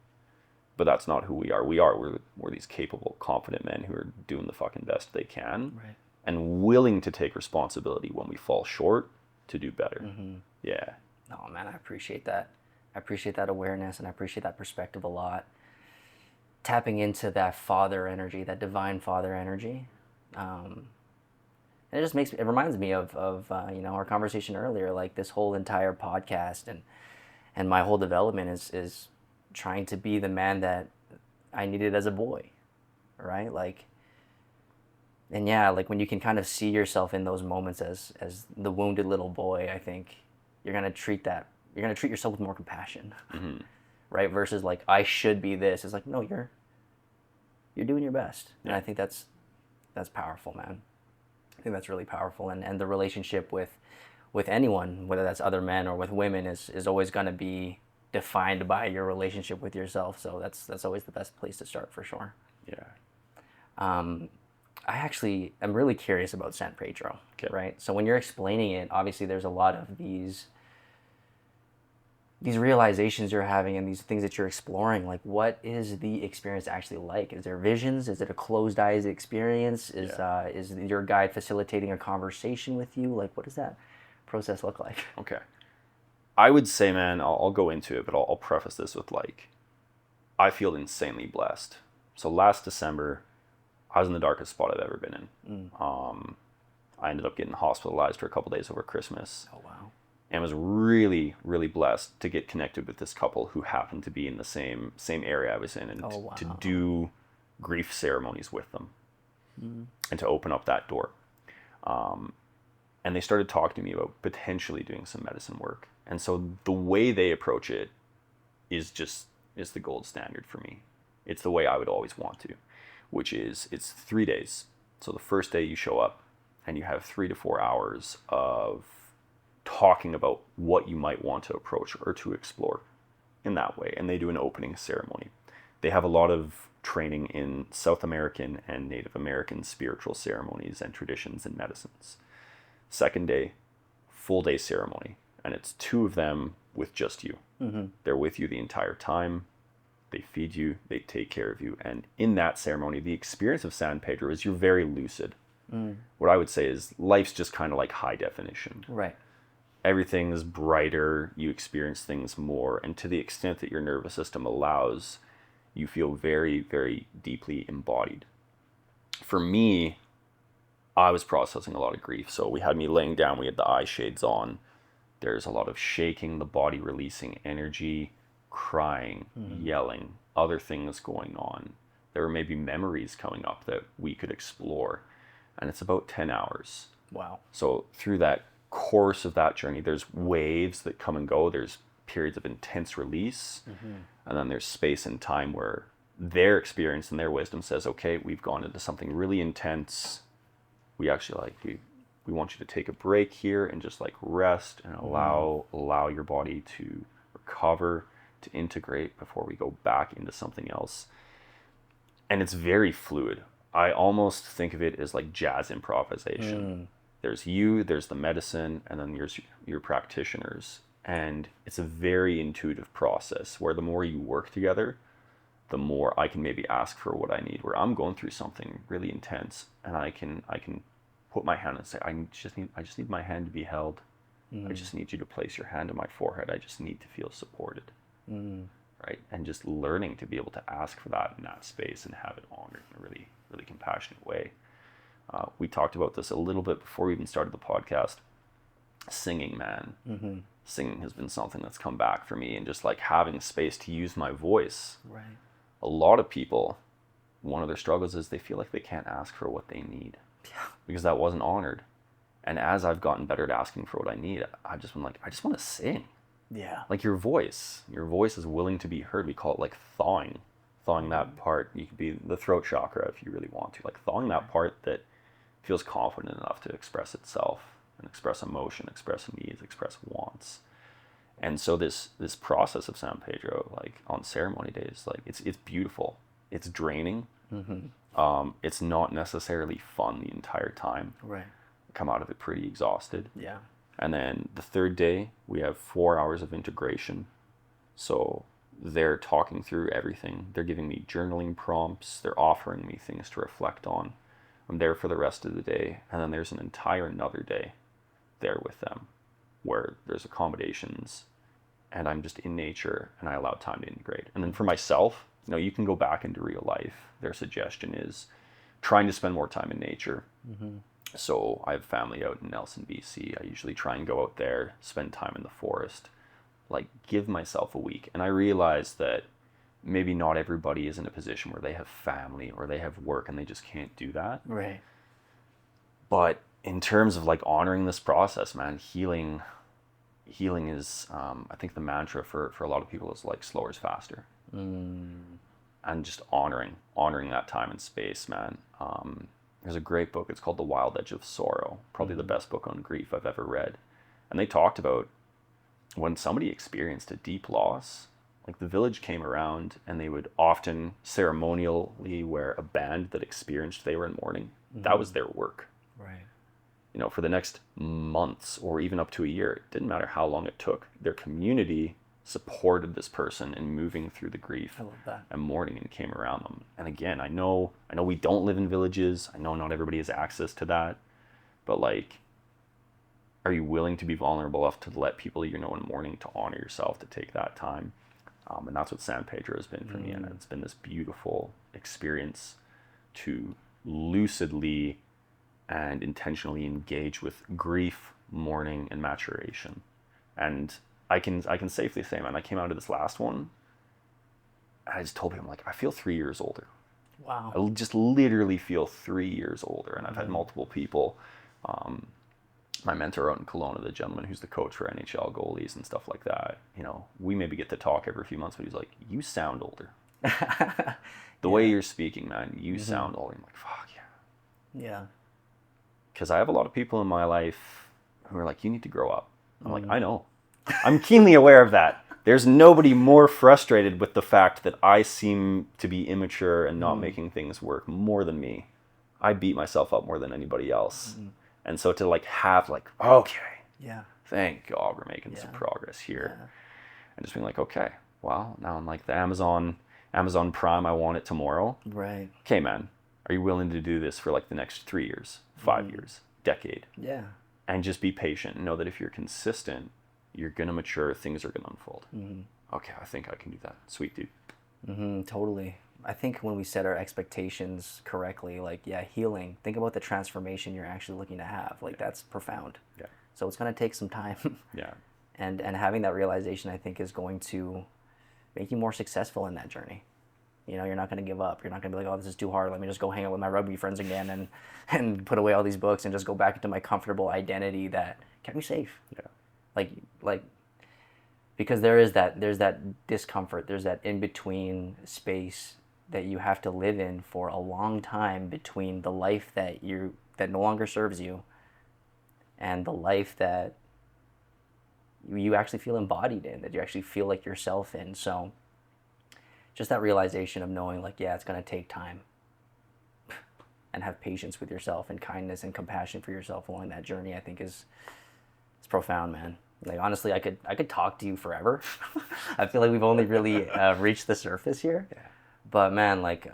B: But that's not who we are. We're these capable, confident men who are doing the fucking best they can, and willing to take responsibility when we fall short to do better. Yeah.
A: Oh man, I appreciate that. I appreciate that awareness, and I appreciate that perspective a lot. Tapping into that father energy, that divine father energy. And it reminds me of our conversation earlier, like this whole entire podcast and my whole development is trying to be the man that I needed as a boy, right? Like, and yeah, like when you can kind of see yourself in those moments as the wounded little boy, I think you're gonna treat yourself with more compassion, right? Versus like, I should be this. It's like, no, you're doing your best, and I think that's powerful, man. I think that's really powerful, and the relationship with anyone, whether that's other men or with women, is always going to be defined by your relationship with yourself. So that's always the best place to start, for sure.
B: Yeah.
A: I actually am really curious about San Pedro, right? So when you're explaining it, obviously there's a lot of these realizations you're having and these things that you're exploring. Like, what is the experience actually like? Is there visions? Is it a closed eyes experience? Is your guide facilitating a conversation with you? Like, what does that process look like?
B: Okay. I would say, man, I'll go into it, but I'll preface this with like, I feel insanely blessed. So last December, I was in the darkest spot I've ever been in. I ended up getting hospitalized for a couple days over Christmas.
A: Oh, wow.
B: And was really, really blessed to get connected with this couple who happened to be in the same area I was in, and to do grief ceremonies with them, and to open up that door. And they started talking to me about potentially doing some medicine work. And so the way they approach it is the gold standard for me. It's the way I would always want to, which is it's 3 days. So the first day you show up and you have 3 to 4 hours of talking about what you might want to approach or to explore in that way. And they do an opening ceremony. They have a lot of training in South American and Native American spiritual ceremonies and traditions and medicines. Second day, full day ceremony. And it's 2 of them with just you. They're with you the entire time. They feed you, they take care of you. And in that ceremony, the experience of San Pedro is you're very lucid. What I would say is life's just kind of like high definition.
A: Right.
B: Everything's brighter, you experience things more, and to the extent that your nervous system allows, you feel very, very deeply embodied. For me, I was processing a lot of grief. So we had me laying down, we had the eye shades on. There's a lot of shaking, the body releasing energy, crying, yelling, other things going on. There were maybe memories coming up that we could explore. And it's about 10 hours.
A: Wow.
B: So through that course of that journey, there's waves that come and go. There's periods of intense release. And then there's space and time where their experience and their wisdom says, okay, we've gone into something really intense. We actually we want you to take a break here and just like rest and allow your body to recover, to integrate before we go back into something else. And it's very fluid. I almost think of it as like jazz improvisation. There's there's the medicine, and then there's your practitioners. And it's a very intuitive process where the more you work together, the more I can maybe ask for what I need, where I'm going through something really intense and I can put my hand and say, I just need my hand to be held. I just need you to place your hand on my forehead. I just need to feel supported. Right? And just learning to be able to ask for that in that space and have it honored in a really, really compassionate way. We talked about this a little bit before we even started the podcast. Singing, man. Singing has been something that's come back for me, and just like having space to use my voice.
A: Right.
B: A lot of people, one of their struggles is they feel like they can't ask for what they need because that wasn't honored. And as I've gotten better at asking for what I need, I've just been like, I just want to sing.
A: Yeah.
B: Like your voice is willing to be heard. We call it like thawing that part. You could be the throat chakra if you really want to, like thawing that part that feels confident enough to express itself and express emotion, express needs, express wants. And so this process of San Pedro, like on ceremony days, like it's beautiful. It's draining. It's not necessarily fun the entire time.
A: Right.
B: I come out of it pretty exhausted.
A: Yeah.
B: And then the third day, we have 4 hours of integration. So they're talking through everything. They're giving me journaling prompts. They're offering me things to reflect on. I'm there for the rest of the day. And then there's an entire another day there with them where there's accommodations and I'm just in nature and I allow time to integrate. And then for myself, you can go back into real life. Their suggestion is trying to spend more time in nature. So I have family out in Nelson, BC. I usually try and go out there, spend time in the forest, like give myself a week. And I realize that maybe not everybody is in a position where they have family or they have work and they just can't do that.
A: Right.
B: But in terms of like honoring this process, man, healing is, I think the mantra for a lot of people is like slower is faster. And just honoring that time and space, man. There's a great book. It's called The Wild Edge of Sorrow. Probably the best book on grief I've ever read. And they talked about when somebody experienced a deep loss, like the village came around and they would often ceremonially wear a band that experienced they were in mourning. That was their work.
A: Right.
B: For the next months or even up to a year, it didn't matter how long it took. Their community supported this person in moving through the grief and mourning and came around them. And again, I know we don't live in villages. I know not everybody has access to that, but like, are you willing to be vulnerable enough to let people in mourning to honor yourself, to take that time? And that's what San Pedro has been for me. And it's been this beautiful experience to lucidly and intentionally engage with grief, mourning, and maturation. And I can safely say, man, I came out of this last one, and I just told him, like, I feel 3 years older.
A: Wow.
B: I just literally feel 3 years older. And I've had multiple people, my mentor out in Kelowna, the gentleman who's the coach for NHL goalies and stuff like that, we maybe get to talk every few months, but he's like, you sound older. The way you're speaking, man, you sound older. I'm like, fuck yeah.
A: Yeah.
B: Because I have a lot of people in my life who are like, you need to grow up. I'm like, I know. I'm keenly aware of that. There's nobody more frustrated with the fact that I seem to be immature and not making things work more than me. I beat myself up more than anybody else. And so to like have like, okay, thank God we're making some progress here. And just being like, okay, well, now I'm like the Amazon Prime, I want it tomorrow.
A: Right.
B: Okay, man, are you willing to do this for like the next 3 years, 5 years, decade?
A: Yeah.
B: And just be patient and know that if you're consistent, you're going to mature, things are going to unfold. Okay, I think I can do that. Sweet, dude.
A: Totally. I think when we set our expectations correctly, like, healing, think about the transformation you're actually looking to have. Like, that's profound.
B: Yeah.
A: So it's going to take some time.
B: Yeah.
A: And having that realization, I think, is going to make you more successful in that journey. You know, you're not going to give up. You're not going to be like, oh, this is too hard. Let me just go hang out with my rugby friends again and put away all these books and just go back into my comfortable identity that kept me safe.
B: Yeah.
A: Like, because there's that discomfort. There's that in-between space that you have to live in for a long time between the life that no longer serves you and the life that you actually feel embodied in, that you actually feel like yourself in. So just that realization of knowing, like, yeah, it's going to take time, and have patience with yourself and kindness and compassion for yourself along that journey, I think it's profound, man. Like, honestly, I could talk to you forever. I feel like we've only really reached the surface here.
B: Yeah.
A: But man, like,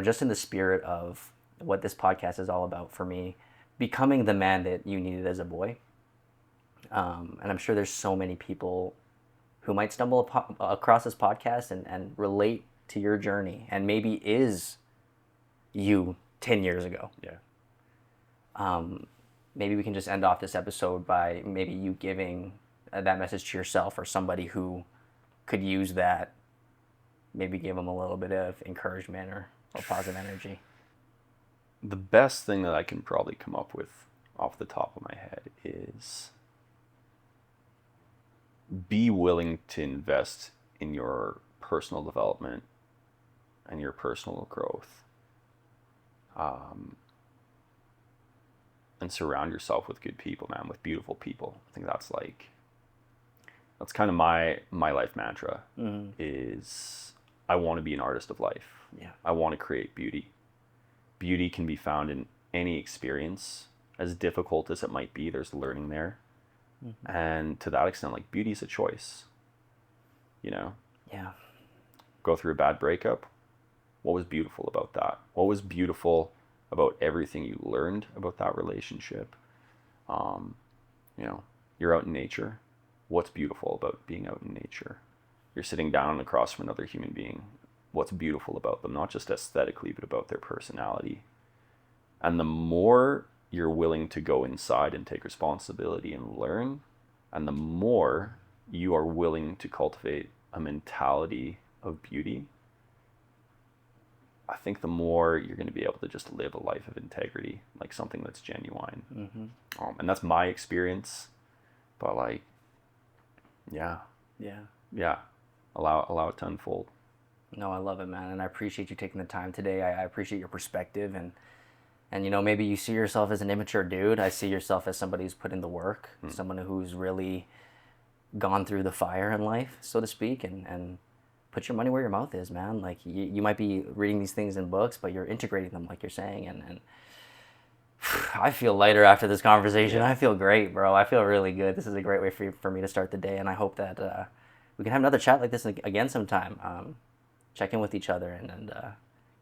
A: just in the spirit of what this podcast is all about for me, becoming the man that you needed as a boy. And I'm sure there's so many people who might stumble across this podcast and relate to your journey, and maybe is you 10 years ago.
B: Yeah.
A: Maybe we can just end off this episode by maybe you giving that message to yourself or somebody who could use that. Maybe give them a little bit of encouragement or positive energy.
B: The best thing that I can probably come up with off the top of my head is be willing to invest in your personal development and your personal growth. And surround yourself with good people, man, with beautiful people. I think that's kind of my life mantra. Mm-hmm. Is I want to be an artist of life.
A: Yeah.
B: I want to create beauty. Beauty can be found in any experience. As difficult as it might be, there's learning there. Mm-hmm. And to that extent, like, beauty is a choice. You know?
A: Yeah.
B: Go through a bad breakup. What was beautiful about that? What was beautiful about everything you learned about that relationship? You're out in nature. What's beautiful about being out in nature? You're sitting down across from another human being. What's beautiful about them? Not just aesthetically, but about their personality. And the more you're willing to go inside and take responsibility and learn, and the more you are willing to cultivate a mentality of beauty, I think the more you're going to be able to just live a life of integrity, like something that's genuine. Mm-hmm. And that's my experience. But like, yeah. Allow it to unfold.
A: No, I love it, man. And I appreciate you taking the time today. I appreciate your perspective. And maybe you see yourself as an immature dude. I see yourself as somebody who's put in the work, someone who's really gone through the fire in life, so to speak, and put your money where your mouth is, man. Like, you might be reading these things in books, but you're integrating them, like you're saying. And I feel lighter after this conversation. Yeah. I feel great, bro. I feel really good. This is a great way for me to start the day. And I hope that we can have another chat like this again sometime. Check in with each other and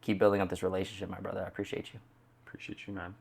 A: keep building up this relationship, my brother. I appreciate you.
B: Appreciate you, man.